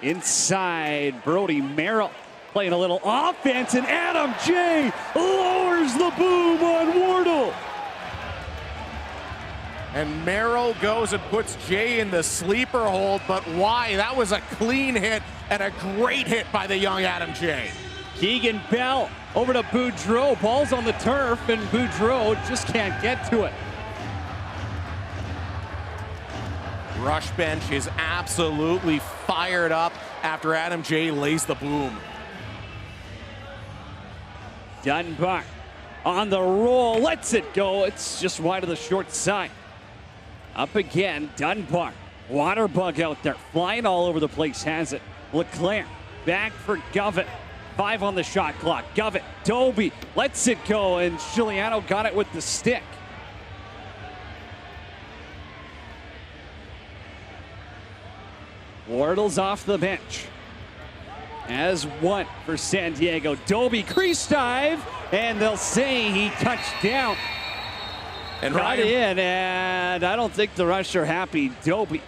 Inside, Brody Merrill playing a little offense, and Adam Jay lowers the boom on Wardle. And Merrill goes and puts Jay in the sleeper hold, but why? That was a clean hit and a great hit by the young Adam Jay. Keegan Bell over to Boudreau. Ball's on the turf, and Boudreau just can't get to it. Rush bench is absolutely fired up. after Adam J lays the boom. Dunbar on the roll, lets it go. It's just wide of the short side. Up again, Dunbar. Water bug out there, flying all over the place, has it. Leclerc back for Govett. 5 on the shot clock. Govett, Doby lets it go, and Giuliano got it with the stick. Wardle's off the bench. As one for San Diego. Doby crease dive, and they'll say he touched down. And Got in, and I don't think the Rush are happy. Doby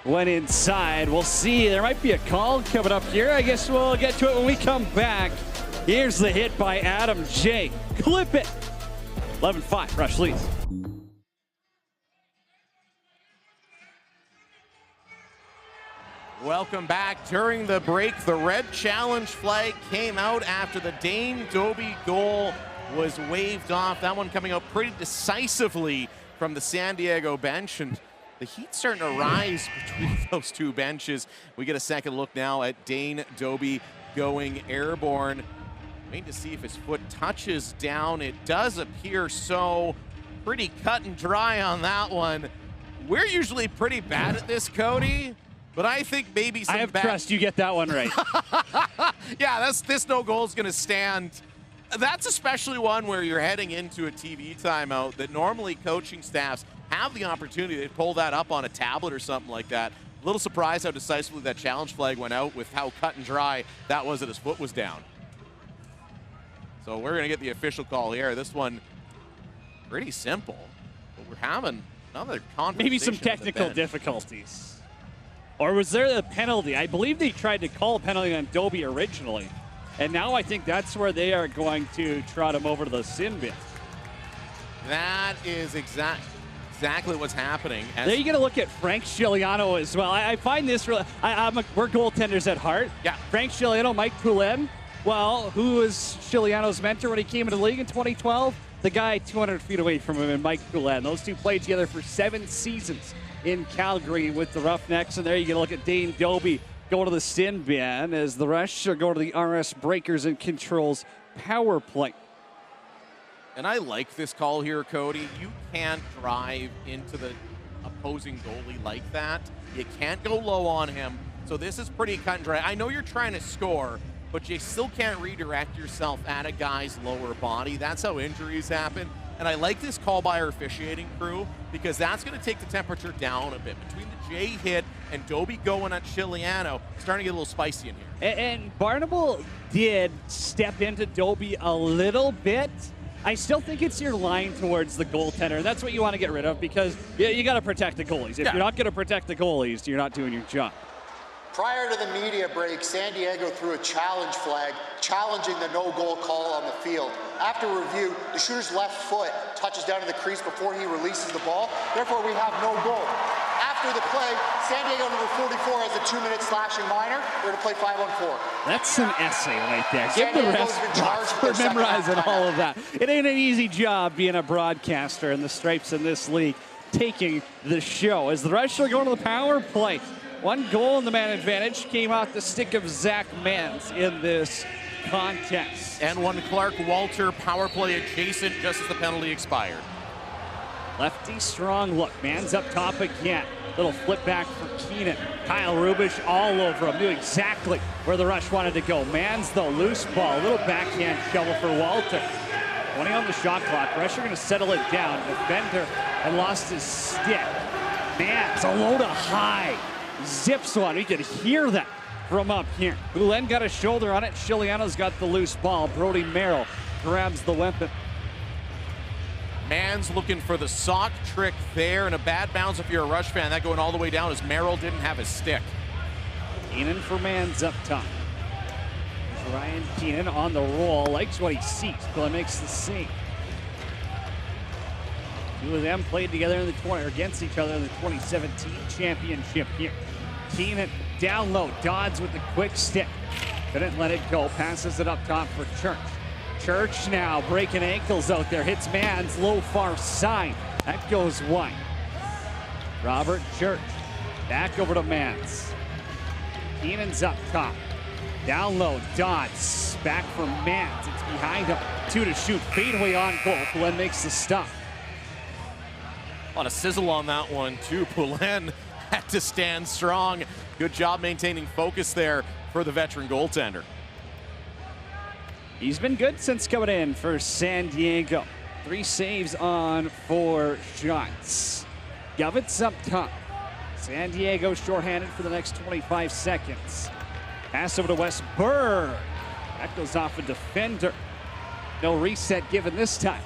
went inside. We'll see. There might be a call coming up here. I guess we'll get to it when we come back. Here's the hit by Adam J. Clip it. 11-5, Rush leads. Welcome back. During the break, the red challenge flag came out after the Dane Doby goal was waved off. That one coming out pretty decisively from the San Diego bench, and the heat starting to rise between those two benches. We get a second look now at Dane Doby going airborne. Waiting to see if his foot touches down. It does appear so. Pretty cut and dry on that one. We're usually pretty bad at this, Cody, but I think maybe some I have trust you get that one right. Yeah, this no goal is going to stand. That's especially one where you're heading into a TV timeout that normally coaching staffs have the opportunity to pull that up on a tablet or something like that. A little surprised how decisively that challenge flag went out with how cut and dry that was that his foot was down. So we're going to get the official call here. This one, pretty simple, but we're having another conversation. Maybe some technical difficulties. Or was there a penalty? I believe they tried to call a penalty on Doby originally. And now I think that's where they are going to trot him over to the sin bin. That is exactly what's happening. There you get a look at Frank Giuliano as well. I find this really, we're goaltenders at heart. Yeah. Frank Giuliano, Mike Poulin. Well, who was Giuliano's mentor when he came into the league in 2012? The guy 200 feet away from him, and Mike Poulin. Those two played together for 7 seasons in Calgary with the Roughnecks. And there you get a look at Dane Doby go to the sin bin as the Rush go to the RS Breakers and Controls power play. And I like this call here, Cody. You can't drive into the opposing goalie like that. You can't go low on him. So this is pretty cut and dry. I know you're trying to score, but you still can't redirect yourself at a guy's lower body. That's how injuries happen. And I like this call by our officiating crew because that's going to take the temperature down a bit. Between the J hit and Doby going at Giuliano, starting to get a little spicy in here. And Barnable did step into Doby a little bit. I still think it's your line towards the goaltender. That's what you want to get rid of because you got to protect the goalies. If you're not going to protect the goalies, you're not doing your job. Prior to the media break, San Diego threw a challenge flag challenging the no-goal call on the field. After review, the shooter's left foot touches down to the crease before he releases the ball. Therefore, we have no goal. After the play, San Diego number 44 has a 2-minute slashing minor. They're going to play 5-on-4. That's an essay right there. Give the rest for memorizing all of that. It ain't an easy job being a broadcaster in the stripes in this league, taking the show. As the Rush are going to the power play. 1 goal in the man advantage came out the stick of Zach Mans in this contest. And one Clark Walter power play adjacent just as the penalty expired. Lefty strong look. Mans up top again. Little flip back for Keenan. Kyle Rubish all over him. Knew exactly where the Rush wanted to go. Mans though, loose ball. Little backhand shovel for Walter. 20 on the shot clock. Rush are going to settle it down. Defender had lost his stick. Mans a low to high. Zips one. We could hear that from up here. Poulin got a shoulder on it. Giuliano's got the loose ball. Brody Merrill grabs the weapon. Mans looking for the sock trick there, and a bad bounce if you're a Rush fan. That going all the way down as Merrill didn't have his stick. Keenan for Mans up top. Ryan Keenan on the roll. Likes what he sees. Poulin makes the save. Two of them played together in the against each other in the 2017 championship here. Keenan down low, Dodds with the quick stick. Couldn't let it go, passes it up top for Church. Church now breaking ankles out there, hits Mans low far side. That goes wide. Robert Church back over to Mans. Keenan's up top. Down low, Dodds. Back for Mans. It's behind him. 2 to shoot. Fadeaway on goal. Poulin makes the stop. A lot of sizzle on that one, too. Poulin had to stand strong. Good job maintaining focus there for the veteran goaltender. He's been good since coming in for San Diego. 3 saves on 4 shots. Govitz up top. San Diego shorthanded for the next 25 seconds. Pass over to Westberg. That goes off a defender. No reset given this time.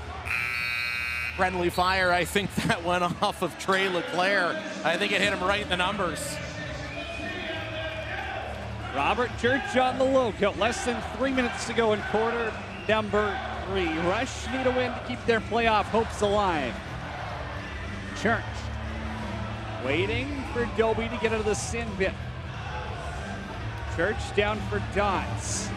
Friendly fire, I think that went off of Trey Leclerc. I think it hit him right in the numbers. Robert Church on the lookout. Less than 3 minutes to go in quarter number 3. Rush need a win to keep their playoff hopes alive. Church waiting for Doby to get out of the sin bin. Church down for Dodds.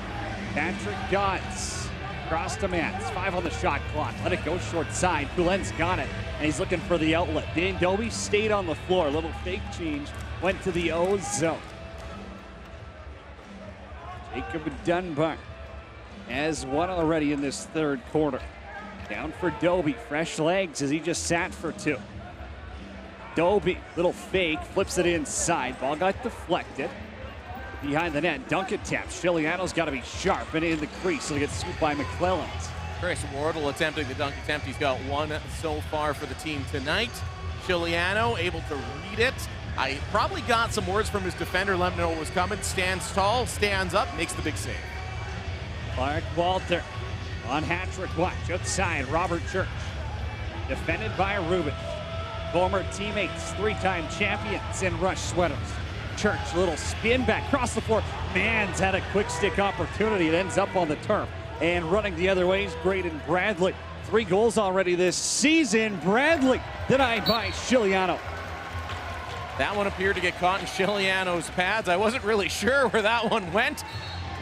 Patrick Dodds. Cross to Mans. 5 on the shot clock. Let it go short side. Poulin's got it, and he's looking for the outlet. Dan Doby stayed on the floor. A little fake change. Went to the O zone. Jacob Dunbar has one already in this third quarter. Down for Doby. Fresh legs as he just sat for 2. Doby, little fake, flips it inside. Ball got deflected. Behind the net, Duncan taps. Chiliano's got to be sharp and in the crease, so he gets swooped by McClelland. Chris Wardle attempting the dunk attempt. He's got 1 so far for the team tonight. Chiliano able to read it. I probably got some words from his defender, let him know what was coming. Stands tall, stands up, makes the big save. Clark Walter on hat-trick watch. Outside, Robert Church. Defended by Rubin. Former teammates, 3-time champions in Rush sweaters. Church, little spin back, cross the floor. Mans had a quick stick opportunity. It ends up on the turf. And running the other way is Graydon Bradley. 3 goals already this season. Bradley denied by Chiliano. That one appeared to get caught in Chiliano's pads. I wasn't really sure where that one went.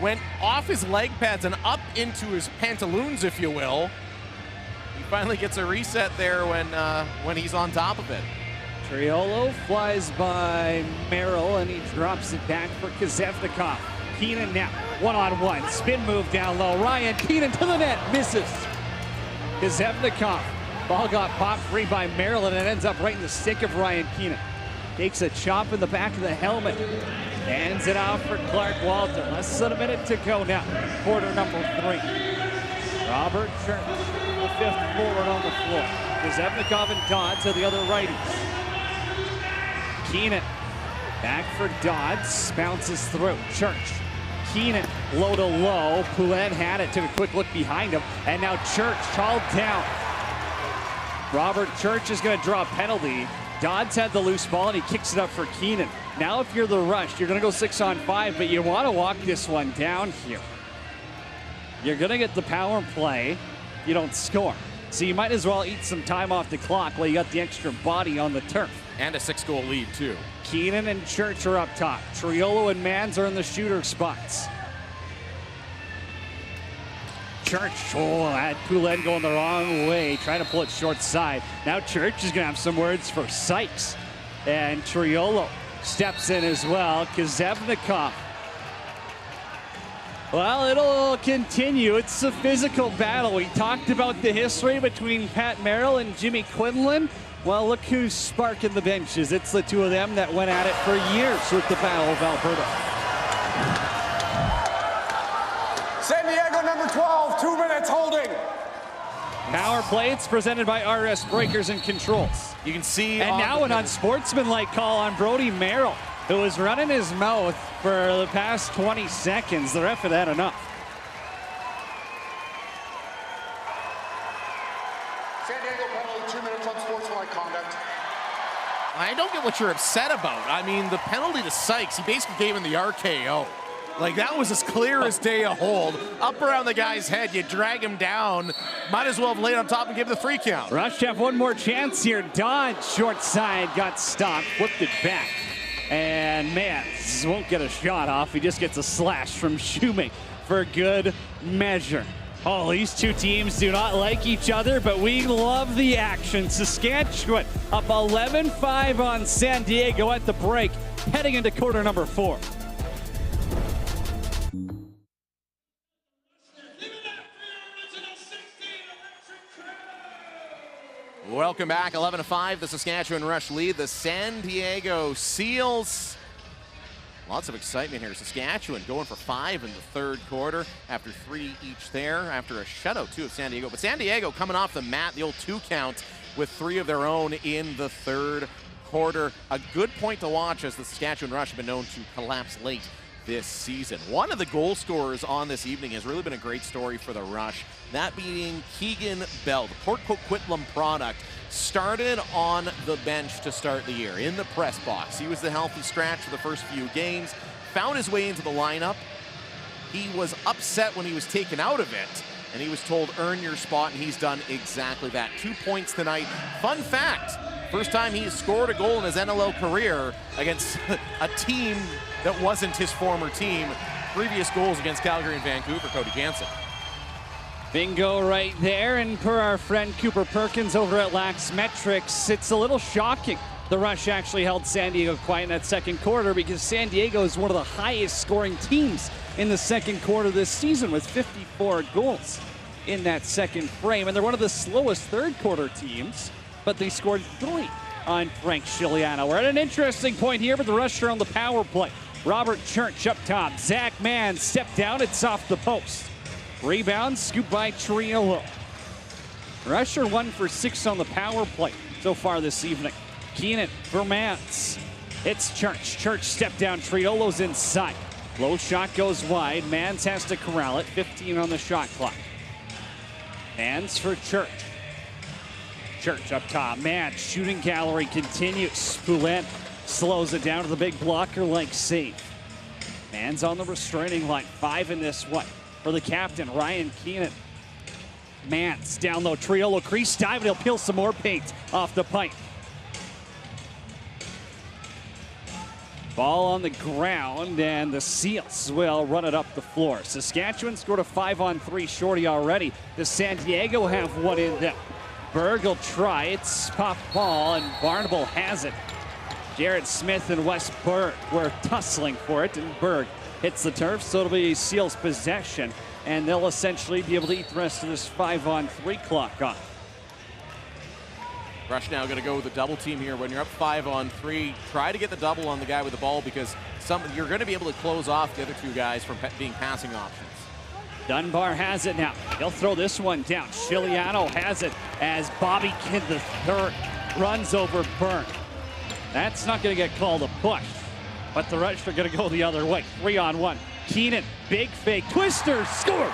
Went off his leg pads and up into his pantaloons, if you will. He finally gets a reset there when he's on top of it. Triolo flies by Merrill, and he drops it back for Kazevnikov. Keenan now, 1-on-1, spin move down low. Ryan Keenan to the net, misses. Kazevnikov, ball got popped free by Merrill, and it ends up right in the stick of Ryan Keenan. Takes a chop in the back of the helmet. Hands it out for Clark Walter. Less than a minute to go now. Quarter number 3. Robert Church, the 5th forward on the floor. Kazevnikov and Dodds are the other righties. Keenan back for Dodds. Bounces through. Church. Keenan low to low. Poulin had it. Took a quick look behind him. And now Church hauled down. Robert Church is going to draw a penalty. Dodds had the loose ball, and he kicks it up for Keenan. Now if you're the Rush, you're going to go 6-on-5, but you want to walk this one down here. You're going to get the power play. You don't score. So you might as well eat some time off the clock while you got the extra body on the turf. And a 6-goal lead, too. Keenan and Church are up top. Triolo and Mans are in the shooter spots. Church, had Poulin going the wrong way, trying to pull it short side. Now Church is going to have some words for Sykes. And Triolo steps in as well. Kazevnikov. Well, it'll continue. It's a physical battle. We talked about the history between Pat Merrill and Jimmy Quinlan. Well, look who's sparking the benches. It's the 2 of them that went at it for years with the Battle of Alberta. San Diego number 12, 2 minutes holding. Power play, it's presented by RS Breakers and Controls. You can see. And now an unsportsmanlike call on Brody Merrill, who was running his mouth for the past 20 seconds. The ref had had enough. San Diego penalty, 2 minutes unsportsmanlike conduct. I don't get what you're upset about. I mean, the penalty to Sykes, he basically gave him the RKO. Like, that was as clear as day a hold. Up around the guy's head, you drag him down. Might as well have laid on top and give the 3 count. Rush have one more chance here. Dodge, short side, got stopped, flipped it back. And Mans won't get a shot off. He just gets a slash from Schuming for good measure. Oh, these 2 teams do not like each other, but we love the action. Saskatchewan up 11-5 on San Diego at the break, heading into quarter number 4. Welcome back. 11-5, the Saskatchewan Rush lead the San Diego Seals. Lots of excitement here. Saskatchewan going for 5 in the third quarter after 3 each there, after a shutout, too, of San Diego. But San Diego coming off the mat, the old 2 count, with 3 of their own in the third quarter. A good point to watch, as the Saskatchewan Rush have been known to collapse late this season. One of the goal scorers on this evening has really been a great story for the Rush, that being Keegan Bell, the Port Coquitlam product. Started on the bench to start the year, in the press box. He was the healthy scratch for the first few games, found his way into the lineup. He was upset when he was taken out of it, and he was told, earn your spot, and he's done exactly that. 2 points tonight. Fun fact, first time he's scored a goal in his NLL career against a team that wasn't his former team. Previous goals against Calgary and Vancouver, Cody Jansen. Bingo right there, and per our friend Cooper Perkins over at Lax Metrics, it's a little shocking. The Rush actually held San Diego quiet in that second quarter, because San Diego is one of the highest scoring teams in the second quarter this season, with 54 goals in that second frame. And they're one of the slowest third quarter teams, but they scored 3 on Frank Chiliano. We're at an interesting point here, but the Rush are on the power play. Robert Church up top. Zach Mann stepped down. It's off the post. Rebound, scooped by Triolo. Rush are 1 for 6 on the power play so far this evening. Keenan for Mans. It's Church. Church stepped down. Triolo's inside. Low shot goes wide. Mans has to corral it. 15 on the shot clock. Mans for Church. Church up top. Mans shooting gallery continues. Poulet slows it down to the big blocker-like save. Mans on the restraining line. 5 in this one. For the captain, Ryan Keenan. Mans down low, Triolo crease dive, and he'll peel some more paint off the pipe. Ball on the ground, and the Seals will run it up the floor. Saskatchewan scored a 5-on-3 shorty already. The San Diego have one in them. Berg will try, it's pop ball, and Barnable has it. Jared Smith and Wes Berg were tussling for it, and Berg hits the turf, so it'll be Seals possession, and they'll essentially be able to eat the rest of this 5-on-3 clock off. Rush now going to go with a double team here. When you're up 5-on-3, try to get the double on the guy with the ball, because you're going to be able to close off the other 2 guys from being passing options. Dunbar has it now. He'll throw this one down. Chiliano has it as Bobby Kidd III runs over Byrne. That's not going to get called a push, but the Rush are going to go the other way. 3-on-1. Keenan, big fake, twister, scores!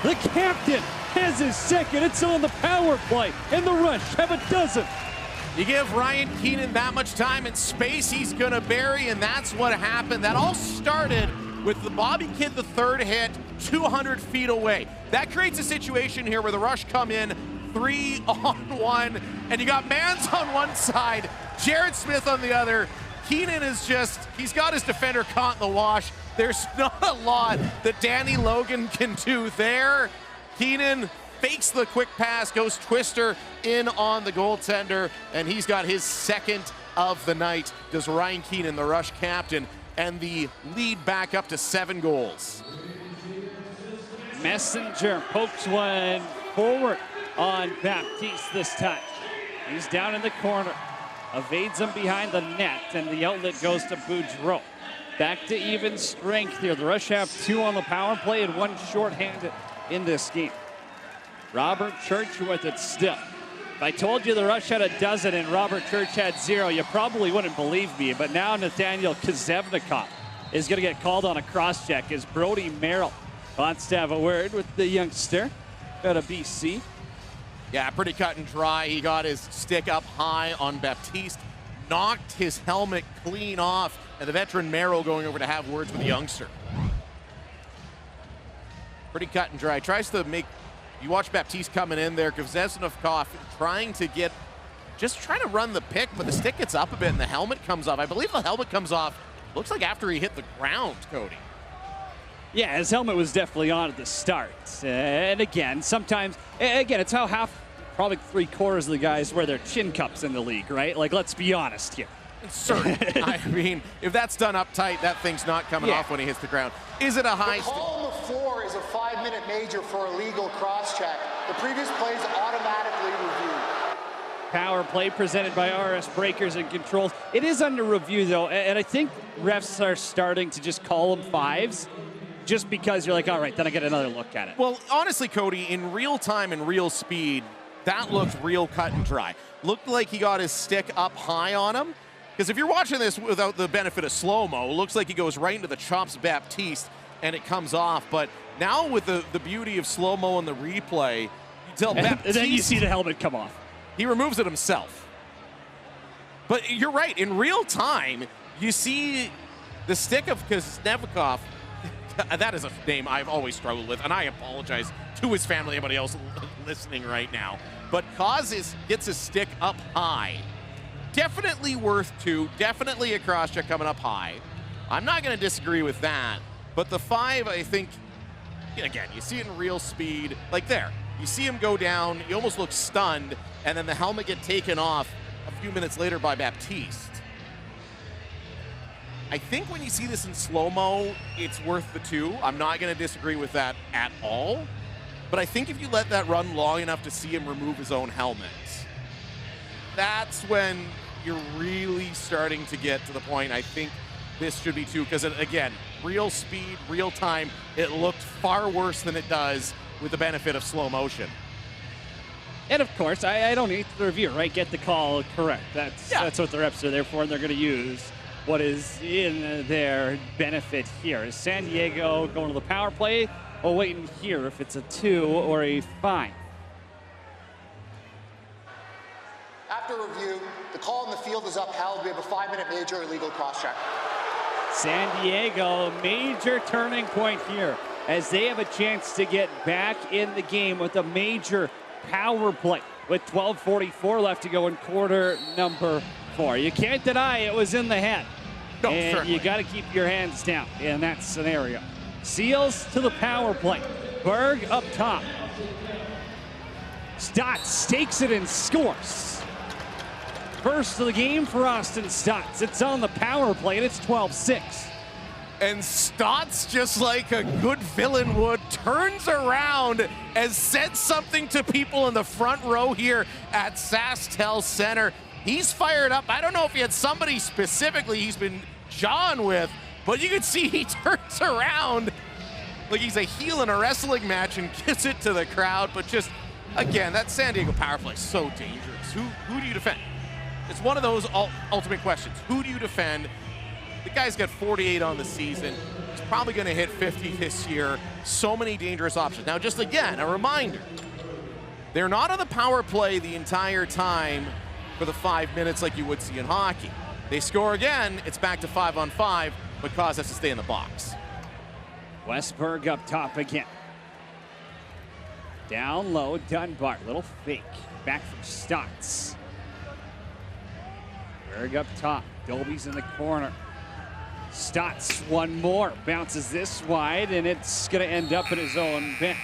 The captain has his second. It's on the power play, and the Rush have a dozen. You give Ryan Keenan that much time and space, he's going to bury, and that's what happened. That all started with the Bobby Kidd III hit 200 feet away. That creates a situation here where the Rush come in 3-on-1, and you got Mans on one side, Jared Smith on the other. Keenan is he's got his defender caught in the wash. There's not a lot that Danny Logan can do there. Keenan fakes the quick pass, goes twister in on the goaltender, and he's got his second of the night. Does Ryan Keenan, the Rush captain, and the lead back up to 7 goals. Messenger pokes one forward on Baptiste this time. He's down in the corner, evades him behind the net, and the outlet goes to Boudreau. Back to even strength here. The Rush have 2 on the power play and 1 shorthanded in this game. Robert Church with it still. If I told you the Rush had a dozen and Robert Church had 0, you probably wouldn't believe me. But now Nathaniel Kazevnikov is going to get called on a cross-check as Brody Merrill wants to have a word with the youngster out of BC. Yeah, pretty cut and dry. He got his stick up high on Baptiste, knocked his helmet clean off, and the veteran Merrill going over to have words with the youngster. Pretty cut and dry. Tries to make, you watch Baptiste coming in there, Kazevnikov trying to run the pick, but the stick gets up a bit and the helmet comes off. I believe the helmet comes off, looks like after he hit the ground, Cody. Yeah, his helmet was definitely on at the start. And again, sometimes, it's how probably 3/4 of the guys wear their chin cups in the league, right? Like, let's be honest here. Certain. I mean, if that's done up tight, that thing's not coming off when he hits the ground. Is it a high? The call on the floor is a 5-minute major for a legal cross-check. The previous play is automatically reviewed. Power play presented by RS Breakers and Controls. It is under review, though, and I think refs are starting to just call them fives just because you're like, all right, then I get another look at it. Well, honestly, Cody, in real time and real speed, that looked real cut and dry. Looked like he got his stick up high on him. Because if you're watching this without the benefit of slow-mo, it looks like he goes right into the chops of Baptiste and it comes off. But now with the beauty of slow-mo and the replay, you tell Baptiste... And then you see the helmet come off. He removes it himself. But you're right. In real time, you see the stick of Kuznetsov. That is a name I've always struggled with, and I apologize to his family, anybody else listening right now. But Kaz gets his stick up high. Definitely worth 2. Definitely a cross-check coming up high. I'm not going to disagree with that. But the 5, I think, again, you see it in real speed. Like there. You see him go down. He almost looks stunned. And then the helmet get taken off a few minutes later by Baptiste. I think when you see this in slow-mo, it's worth the 2. I'm not going to disagree with that at all. But I think if you let that run long enough to see him remove his own helmet, that's when you're really starting to get to the point. I think this should be 2 because, again, real speed, real time, it looked far worse than it does with the benefit of slow motion. And of course, I don't need the review, right? Get the call correct. That's what the refs are there for, and they're going to use what is in their benefit here. Is San Diego going to the power play or waiting here if it's a 2 or a 5? After review, the call in the field is upheld. We have a 5-minute major illegal cross-check. San Diego, major turning point here as they have a chance to get back in the game with a major power play with 12:44 left to go in quarter number 4. You can't deny it was in the head. No, and certainly. you got to keep your hands down in that scenario. Seals to the power play. Berg up top. Stotts takes it and scores. First of the game for Austin Stotts. It's on the power play, and it's 12-6. And Stotts, just like a good villain would, turns around and said something to people in the front row here at SaskTel Center. He's fired up. I don't know if he had somebody specifically he's been jawing with, but you can see he turns around like he's a heel in a wrestling match and gives it to the crowd. But just, again, that San Diego power play is so dangerous. Who do you defend? It's one of those ultimate questions. Who do you defend? The guy's got 48 on the season. He's probably going to hit 50 this year. So many dangerous options. Now, just again, a reminder, they're not on the power play the entire time for the 5 minutes like you would see in hockey. They score again, it's back to 5-on-5, but Kaz has to stay in the box. Westberg up top again. Down low, Dunbar, little fake. Back from Stotts. Berg up top, Dolby's in the corner. Stotts, one more, bounces this wide, and it's going to end up in his own bench.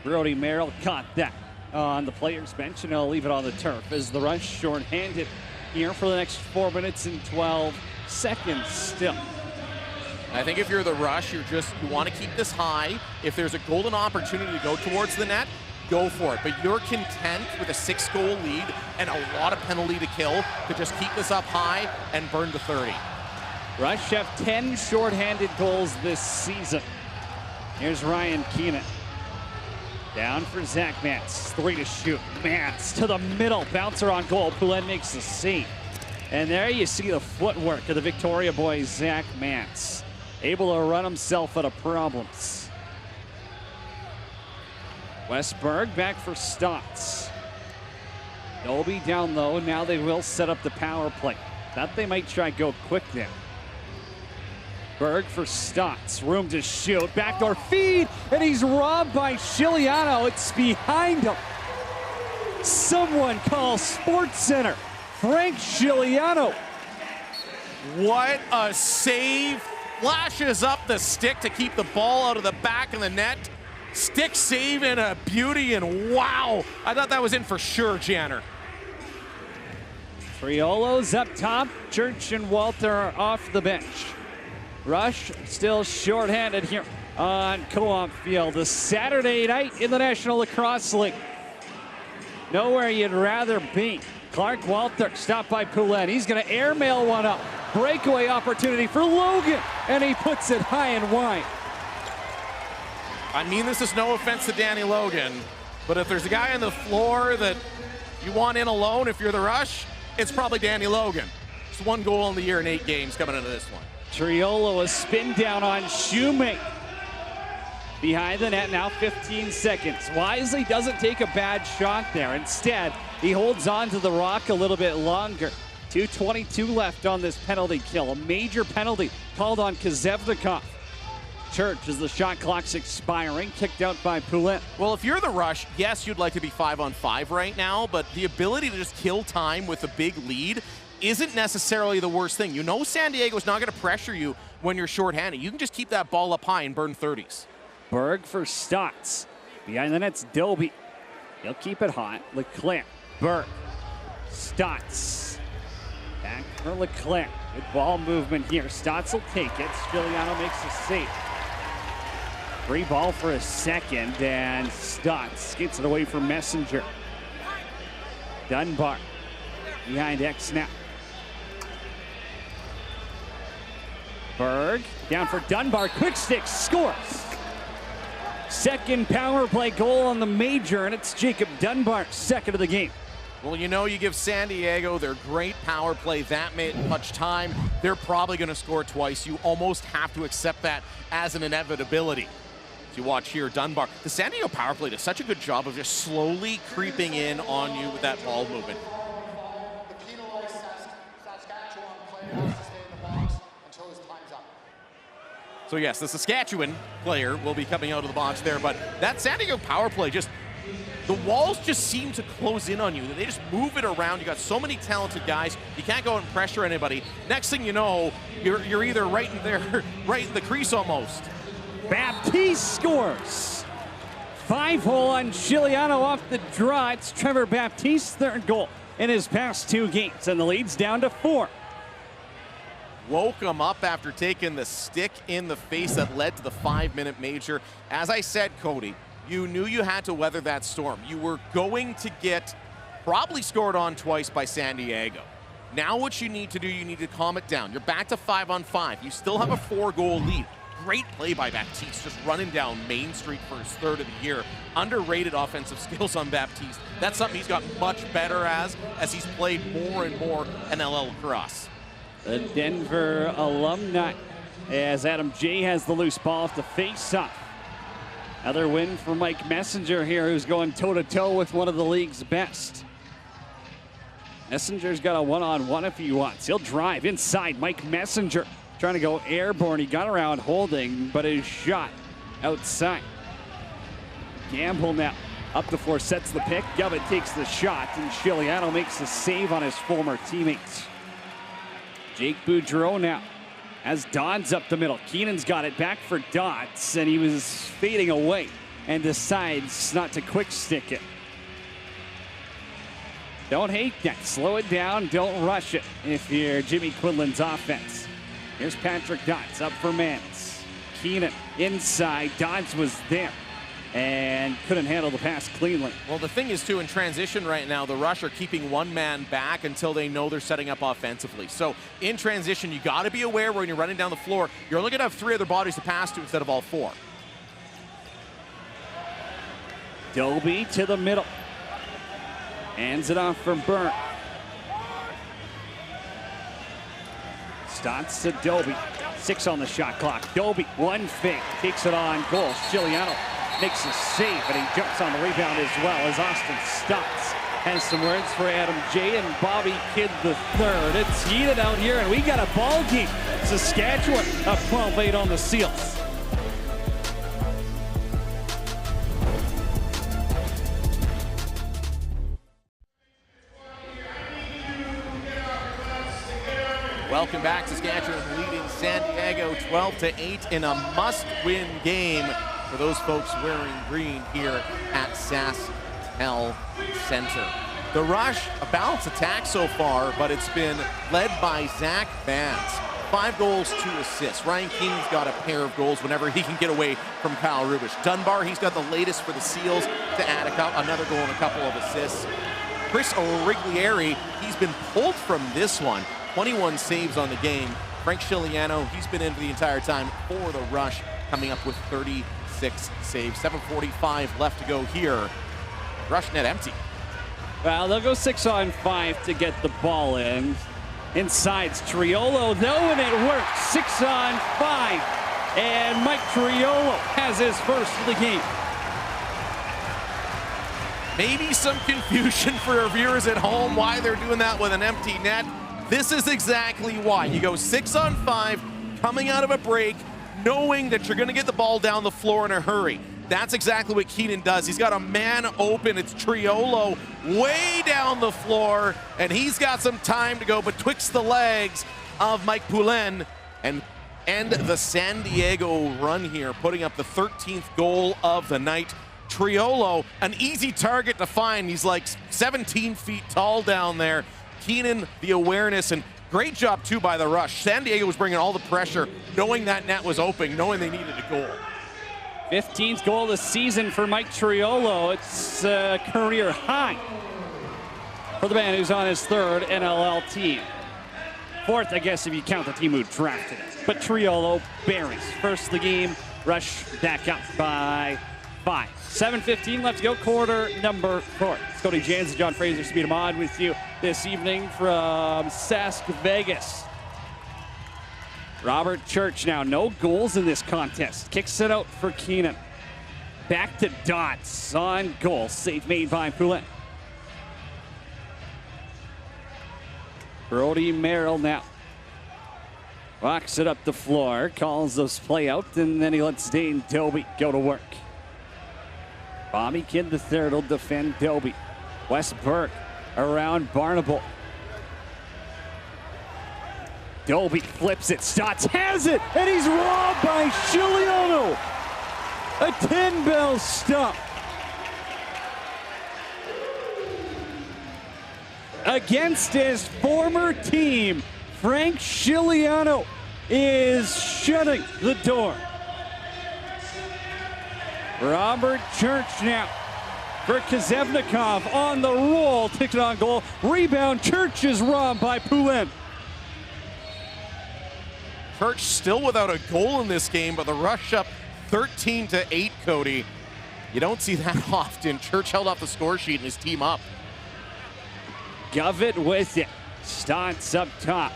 Brody Merrill caught that on the player's bench, and he'll leave it on the turf as the Rush short-handed here for the next 4 minutes and 12 seconds still. I think if you're the Rush, you want to keep this high. If there's a golden opportunity to go towards the net, go for it. But you're content with a 6-goal lead and a lot of penalty to kill to just keep this up high and burn to 30. Rush have 10 shorthanded goals this season. Here's Ryan Keenan. Down for Zach Mance. 3 to shoot. Mance to the middle. Bouncer on goal. Poulin makes the save. And there you see the footwork of the Victoria boy, Zach Mance. Able to run himself out of problems. Westberg back for Stotts. Dolby down low. Now they will set up the power play. Thought they might try go quick there. Berg for Stotts. Room to shoot. Backdoor feed. And he's robbed by Chiliano. It's behind him. Someone call Sports Center. Frank Chiliano. What a save. Flashes up the stick to keep the ball out of the back of the net. Stick save and a beauty, and wow. I thought that was in for sure, Janner. Triolo's up top. Church and Walter are off the bench. Rush still shorthanded here. on Co-op Field. The Saturday night in the National Lacrosse League. Nowhere you'd rather be. Clark Walter stopped by Poulin. He's going to airmail one up. Breakaway opportunity for Logan, and he puts it high and wide. I mean, this is no offense to Danny Logan, but if there's a guy on the floor that you want in alone if you're the Rush, it's probably Danny Logan. Just 1 goal in the year in 8 games coming into this one. Triolo a spin down on Shoemake. Behind the net now, 15 seconds. Wisely doesn't take a bad shot there. Instead, he holds on to the rock a little bit longer. 2:22 left on this penalty kill. A major penalty called on Kazevnikov. Church as the shot clock's expiring, kicked out by Poulin. Well, if you're the Rush, yes, you'd like to be 5-on-5 right now, but the ability to just kill time with a big lead isn't necessarily the worst thing. You know San Diego's not going to pressure you when you're shorthanded. You can just keep that ball up high and burn 30s. Berg for Stotts. Behind the net's Doby. He'll keep it hot. Leclerc. Berg. Stotts. Back for Leclerc. Good ball movement here. Stotts will take it. Giuliano makes a save. Free ball for a second, and Stotts gets it away from Messenger. Dunbar behind X now. Berg down for Dunbar. Quick stick scores. Second power play goal on the major, and it's Jacob Dunbar, second of the game. Well, you know, you give San Diego their great power play that much time, they're probably going to score twice. You almost have to accept that as an inevitability. As you watch here, Dunbar. The San Diego power play does such a good job of just slowly creeping in on you with that ball movement. The penalized Saskatchewan player has to stay in the box until his time's up. So yes, the Saskatchewan player will be coming out of the box there, but that San Diego power play the walls just seem to close in on you. They just move it around. You got so many talented guys. You can't go out and pressure anybody. Next thing you know, you're either right in there, right in the crease almost. Baptiste scores. 5-hole on Giuliano off the draw. It's Trevor Baptiste's third goal in his past 2 games, and the lead's down to 4. Woke him up after taking the stick in the face that led to the 5-minute major. As I said, Cody, you knew you had to weather that storm. You were going to get probably scored on twice by San Diego. Now what you need to do, you need to calm it down. You're back to 5-on-5. You still have a 4-goal lead. Great play by Baptiste, just running down Main Street for his 3rd of the year. Underrated offensive skills on Baptiste. That's something he's got much better as he's played more and more NLL lacrosse. The Denver alumni, as Adam J has the loose ball off the face-off. Another win for Mike Messenger here, who's going toe-to-toe with one of the league's best. Messenger's got a one-on-one if he wants. He'll drive inside. Mike Messenger trying to go airborne. He got around holding, but his shot outside. Gamble now up the floor, sets the pick. Govett takes the shot, and Giuliano makes the save on his former teammates. Jake Boudreau now as Dodds up the middle. Keenan's got it back for Dodds, and he was fading away and decides not to quick stick it. Don't hate that. Slow it down. Don't rush it if you're Jimmy Quinlan's offense. Here's Patrick Dodds up for Mans. Keenan inside. Dodds was there and couldn't handle the pass cleanly. Well, the thing is, too, in transition right now, the Rush are keeping one man back until they know they're setting up offensively. So in transition, you got to be aware when you're running down the floor, you're only going to have 3 other bodies to pass to instead of all 4. Doby to the middle. Hands it off for Byrne. Stotts to Doby. 6 on the shot clock. Doby, 1 fake, takes it on goal. Giuliano makes a save, but he jumps on the rebound as well as Austin Stotts has some words for Adam J. and Bobby Kidd III. It's heated out here, and we got a ball game. Saskatchewan up 12-8 on the Seals. Welcome back. Saskatchewan leading San Diego 12-8 in a must-win game for those folks wearing green here at SaskTel Center. The Rush, a balanced attack so far, but it's been led by Zach Vance. 5 goals, 2 assists. Ryan Keenan's got a pair of goals whenever he can get away from Kyle Rubisch. Dunbar, he's got the latest for the Seals to add another goal and a couple of assists. Chris Origlieri, he's been pulled from this one. 21 saves on the game. Frank Chiliano, he's been in for the entire time for the Rush, coming up with 36 saves. 7:45 left to go here. Rush net empty. Well, they'll go 6-on-5 to get the ball in. Inside's Triolo, though, and it works. 6-on-5. And Mike Triolo has his first of the game. Maybe some confusion for our viewers at home why they're doing that with an empty net. This is exactly why. You go 6-on-5, coming out of a break, knowing that you're going to get the ball down the floor in a hurry. That's exactly what Keenan does. He's got a man open. It's Triolo way down the floor, and he's got some time to go betwixt the legs of Mike Poulin and end the San Diego run here, putting up the 13th goal of the night. Triolo, an easy target to find. He's like 17 feet tall down there. Keenan, the awareness, and great job, too, by the Rush. San Diego was bringing all the pressure, knowing that net was open, knowing they needed a goal. 15th goal of the season for Mike Triolo. It's a career high for the man who's on his 3rd NLL team. 4th, I guess, if you count the team who drafted it. But Triolo buries. First of the game, Rush back up by 5. 7:15 left to go, quarter number 4. Cody Jans and John Fraser Speed Ahmad with you this evening from Sask, Vegas. Robert Church now, no goals in this contest. Kicks it out for Keenan. Back to Dots on goal. Save made by Poulin. Brody Merrill now. Walks it up the floor, calls this play out, and then he lets Dane Doby go to work. Bobby Kidd III will defend Doby. Wes Burke around Barnable. Doby flips it, Stotts has it, and he's robbed by Chiliano. A 10-bell stop. Against his former team, Frank Chiliano is shutting the door. Robert Church now for Kazevnikov on the roll, ticket on goal. Rebound, Church is robbed by Poulin. Church still without a goal in this game, but the Rush up 13-8, Cody. You don't see that often. Church held off the score sheet and his team up. Govett with it. Stotts up top.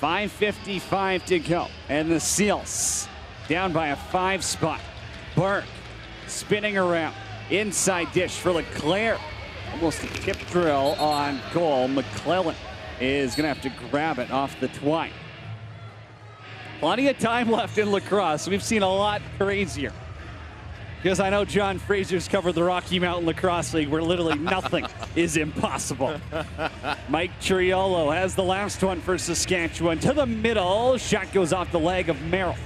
5:55 to go. And the Seals down by a 5 spot. Burke spinning around. Inside dish for Leclerc. Almost a tip drill on goal. McClellan is going to have to grab it off the twine. Plenty of time left in lacrosse. We've seen a lot crazier. Because I know John Fraser's covered the Rocky Mountain Lacrosse League where literally nothing is impossible. Mike Triolo has the last one for Saskatchewan. To the middle. Shot goes off the leg of Merrill.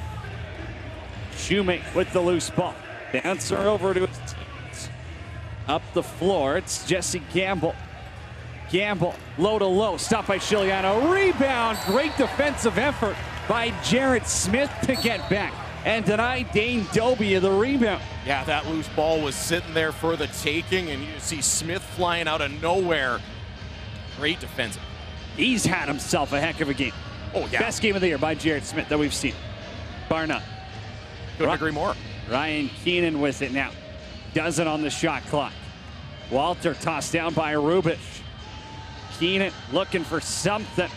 Shoemake with the loose ball. Bouncer over to his teammates. Up the floor. It's Jesse Gamble. Gamble, low to low. Stopped by Chiliano. Rebound. Great defensive effort by Jarrett Smith to get back and deny Dane Doby of the rebound. Yeah, that loose ball was sitting there for the taking, and you see Smith flying out of nowhere. Great defensive. He's had himself a heck of a game. Oh, yeah. Best game of the year by Jarrett Smith that we've seen. Bar none. Couldn't agree more. Ryan Keenan with it now. Does it on the shot clock. Walter tossed down by Rubisch. Keenan looking for something.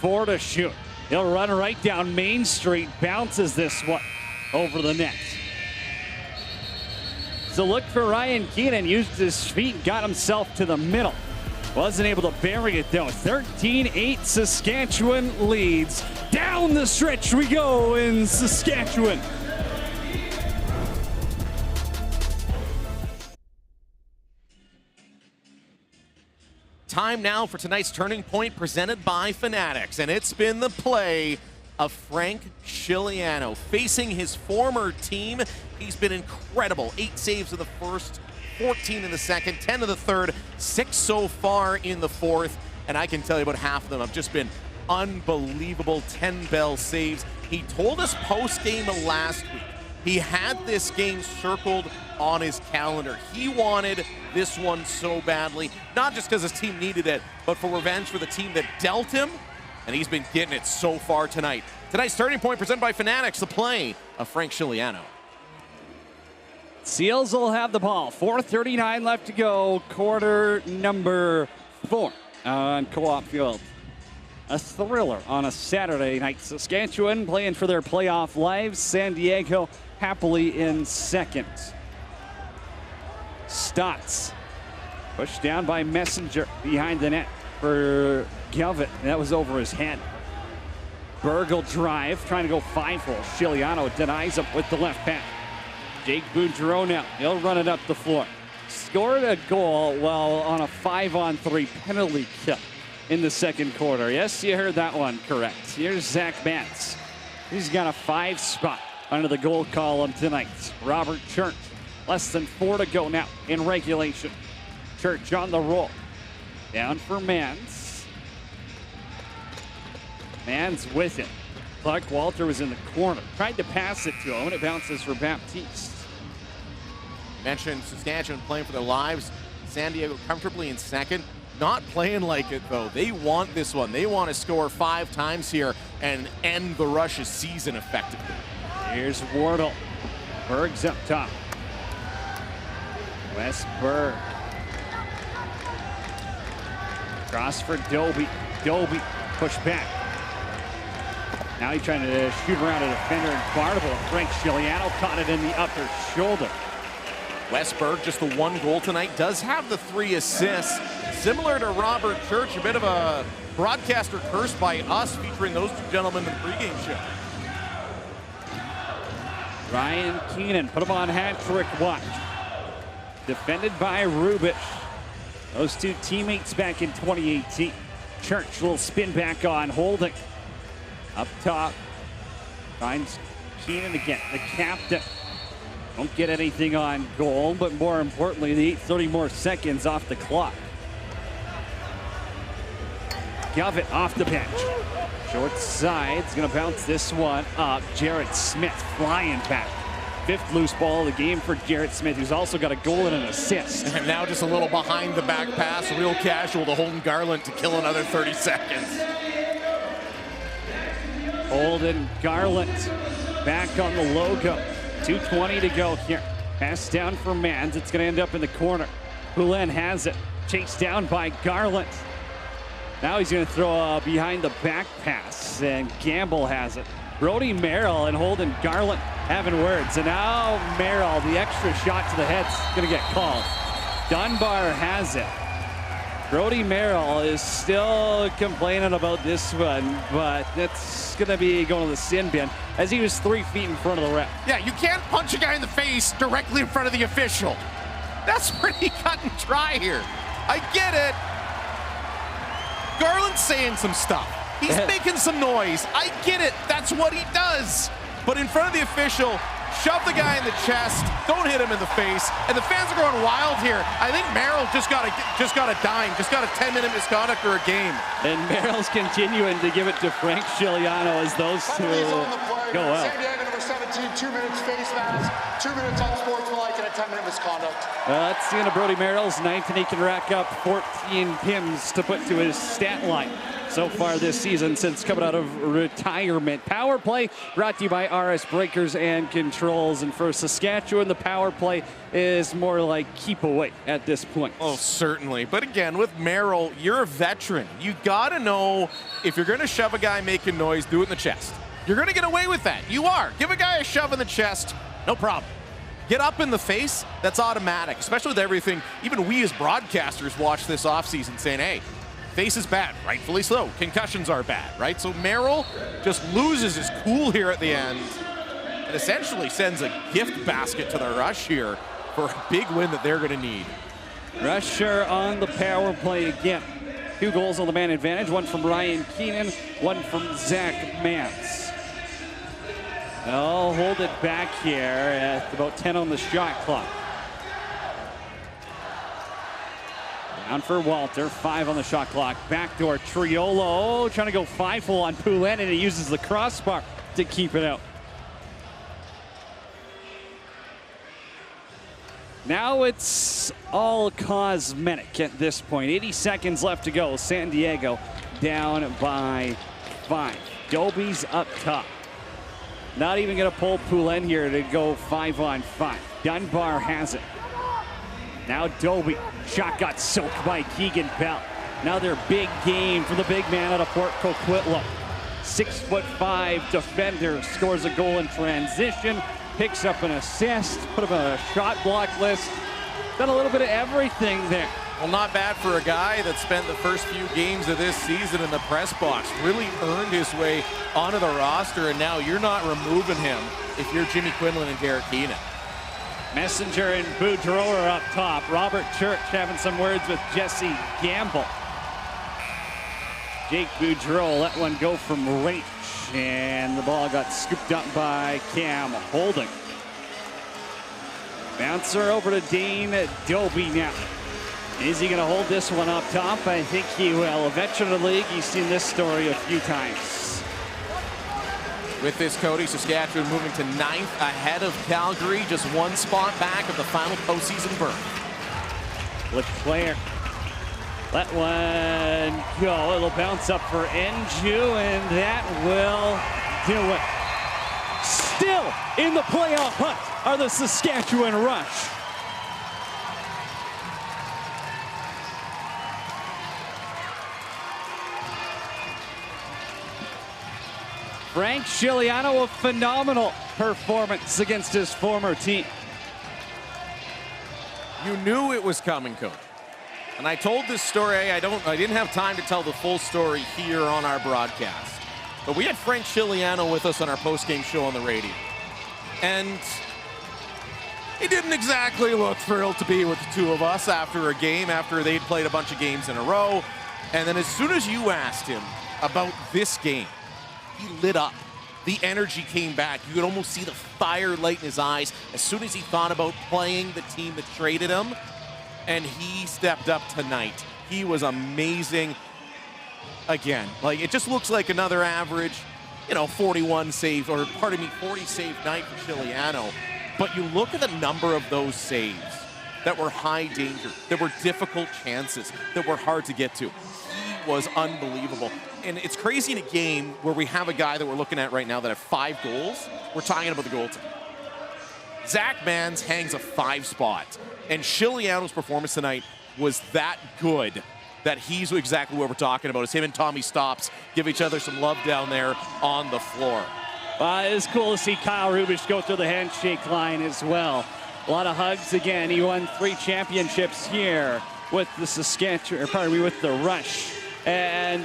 4 to shoot. He'll run right down Main Street, bounces this one over the net. So look for Ryan Keenan, used his feet, got himself to the middle. Wasn't able to bury it though. 13-8 Saskatchewan leads. Down the stretch we go in Saskatchewan. Time now for tonight's Turning Point presented by Fanatics, and it's been the play of Frank Chiliano. Facing his former team, he's been incredible. 8 saves in the first, 14 in the second, 10 in the third, 6 so far in the fourth, and I can tell you about half of them have just been unbelievable 10 bell saves. He told us post-game last week he had this game circled on his calendar. He wanted this one so badly, not just because his team needed it, but for revenge for the team that dealt him, and he's been getting it so far tonight. Tonight's Turning Point presented by Fanatics, the play of Frank Chiliano. Seals will have the ball. 4:39 left to go. Quarter number 4 on Co-op Field. A thriller on a Saturday night. Saskatchewan playing for their playoff lives. San Diego happily in second. Stotts pushed down by Messenger behind the net for Galvin. That was over his head. Berg will drive, trying to go 5-hole. Chiliano denies him with the left pass. Jake Boudreau now, he'll run it up the floor. Scored a goal while on a 5-on-3 penalty kill in the second quarter. Yes, you heard that one correct. Here's Zach Mantz. He's got a 5 spot under the goal column tonight. Robert Church, less than 4 to go now in regulation. Church on the roll. Down for Mans. Mans with it. Clark Walter was in the corner. Tried to pass it to him, and it bounces for Baptiste. Mentioned Saskatchewan playing for their lives. San Diego comfortably in second. Not playing like it, though. They want this one. They want to score 5 times here and end the Rush's season effectively. Here's Wardle. Berg's up top. Wes Berg. Cross for Doby. Doby push back. Now he's trying to shoot around a defender in Barnable. Frank Chiliano caught it in the upper shoulder. Westberg, just the 1 goal tonight, does have the 3 assists. Similar to Robert Church, a bit of a broadcaster curse by us featuring those 2 gentlemen in the pregame show. Ryan Keenan put him on hat-trick watch. Defended by Rubish. Those 2 teammates back in 2018. Church will spin back on Holding. Up top, finds Keenan again, the captain. Don't get anything on goal, but more importantly, the 30 more seconds off the clock. Govett off the bench. Short side's gonna bounce this one up. Jarrett Smith flying back. 5th loose ball of the game for Jarrett Smith, who's also got a goal and an assist. And now just a little behind the back pass, real casual to Holden Garland to kill another 30 seconds. Holden Garland back on the logo. 2:20 to go here. Pass down for Mans. It's going to end up in the corner. Poulin has it. Chased down by Garland. Now he's going to throw a behind the back pass, and Gamble has it. Brody Merrill and Holden Garland having words. And now Merrill, the extra shot to the head's going to get called. Dunbar has it. Brody Merrill is still complaining about this one, but it's going to be going to the sin bin as he was 3 feet in front of the ref. Yeah, you can't punch a guy in the face directly in front of the official. That's pretty cut and dry here. I get it. Garland's saying some stuff. He's making some noise. I get it. That's what he does. But in front of the official, shove the guy in the chest, don't hit him in the face, and the fans are going wild here. I think Merrill just got a dime, just got a 10-minute misconduct or a game. And Merrill's continuing to give it to Frank Chiliano as those 2 go out. San Diego number 17, 2 minutes face mask, 2 minutes unsportsmanlike, and a 10-minute misconduct. That's the end of Brody Merrill's ninth, and he can rack up 14 PIMs to put to his stat line so far this season since coming out of retirement. Power play brought to you by RS Breakers and Controls. And for Saskatchewan, the power play is more like keep away at this point. Oh, certainly. But again, with Merrill, you're a veteran. You got to know if you're going to shove a guy making noise, do it in the chest. You're going to get away with that. You are. Give a guy a shove in the chest, no problem. Get up in the face, that's automatic, especially with everything. Even we as broadcasters watch this offseason saying, hey, face is bad, rightfully so. Concussions are bad, right? So Merrill just loses his cool here at the end and essentially sends a gift basket to the Rush here for a big win that they're going to need. Rusher on the power play again. 2 goals on the man advantage, 1 from Ryan Keenan, 1 from Zach Mantz. They'll hold it back here at about 10 on the shot clock. Down for Walter, 5 on the shot clock. Backdoor Triolo, trying to go 5-hole on Poulin, and he uses the crossbar to keep it out. Now it's all cosmetic at this point. 80 seconds left to go. San Diego down by 5. Doby's up top. Not even going to pull Poulin here to go 5-on-5. Dunbar has it. Now Doby. Shot got soaked by Keegan Bell. Another big game for the big man out of Port Coquitlam. 6'5" defender scores a goal in transition. Picks up an assist, put him on a shot block list. Done a little bit of everything there. Well, not bad for a guy that spent the first few games of this season in the press box. Really earned his way onto the roster, and now you're not removing him if you're Jimmy Quinlan and Derek Keenan. Messenger and Boudreau are up top. Robert Church having some words with Jesse Gamble. Jake Boudreau let one go from range, and the ball got scooped up by Cam Holding. Bouncer over to Dane Doby now. Is he going to hold this one up top? I think he will. A veteran of the league, he's seen this story a few times. With this, Cody, Saskatchewan moving to 9th ahead of Calgary, just one spot back of the final postseason berth. Leclerc. Let one go. It'll bounce up for Enju, and that will do it. Still in the playoff hunt are the Saskatchewan Rush. Frank Scigliano, a phenomenal performance against his former team. You knew it was coming, Coach. And I told this story, I didn't have time to tell the full story here on our broadcast. But we had Frank Scigliano with us on our post-game show on the radio. And he didn't exactly look thrilled to be with the two of us after a game, after they'd played a bunch of games in a row. And then as soon as you asked him about this game, he lit up. The energy came back. You could almost see the fire light in his eyes as soon as he thought about playing the team that traded him. And he stepped up tonight. He was amazing. Again, like, it just looks like another average, 40 save night for Scigliano. But you look at the number of those saves that were high danger, that were difficult chances, that were hard to get to. He was unbelievable. And it's crazy in a game where we have a guy that we're looking at right now that have 5 goals. We're talking about the goaltender. Zach Mans hangs a 5 spot. And Scigliano's performance tonight was that good that he's exactly what we're talking about. It's him and Tommy Stops give each other some love down there on the floor. It was cool to see Kyle Rubisch go through the handshake line as well. A lot of hugs again. He won 3 championships here with the with the Rush. And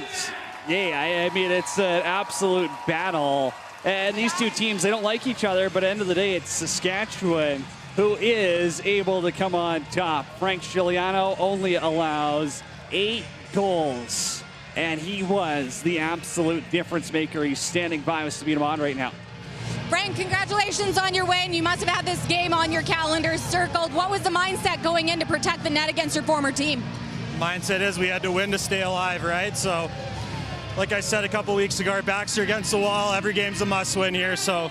yeah, I mean, it's an absolute battle. And these two teams, they don't like each other, but at the end of the day, it's Saskatchewan who is able to come on top. Frank Scigliano only allows 8 goals, and he was the absolute difference maker. He's standing by with Sabina Mon right now. Frank, congratulations on your win. You must have had this game on your calendar circled. What was the mindset going in to protect the net against your former team? Mindset is we had to win to stay alive, right? So, like I said a couple weeks ago, our backs are against the wall. Every game's a must-win here, so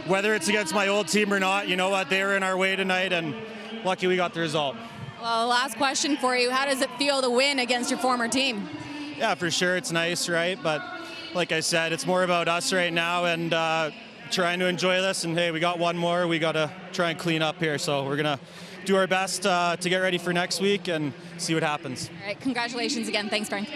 whether it's against my old team or not, you know what, they were in our way tonight, and lucky we got the result. Well, last question for you. How does it feel to win against your former team? Yeah, for sure, it's nice, right? But like I said, it's more about us right now and trying to enjoy this, and hey, we got one more. We got to try and clean up here, so we're going to do our best to get ready for next week and see what happens. All right, congratulations again. Thanks, Frank.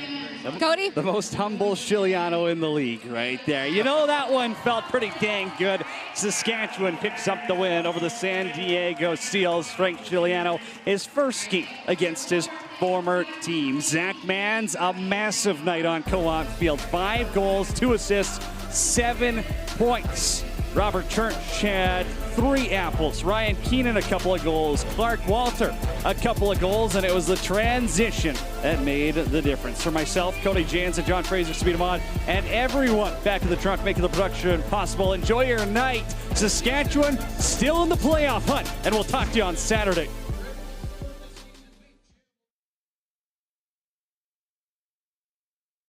Cody? The most humble Scigliano in the league right there. You know, that one felt pretty dang good. Saskatchewan picks up the win over the San Diego Seals. Frank Scigliano, his first game against his former team. Zach Mans, a massive night on Co-op Field. 5 goals, 2 assists, 7 points. Robert Church had 3 apples. Ryan Keenan, a couple of goals. Clark Walter, a couple of goals, and it was the transition that made the difference. For myself, Cody Jansen, John Fraser, Sabina Mon, and everyone back in the truck making the production possible. Enjoy your night. Saskatchewan still in the playoff hunt, and we'll talk to you on Saturday.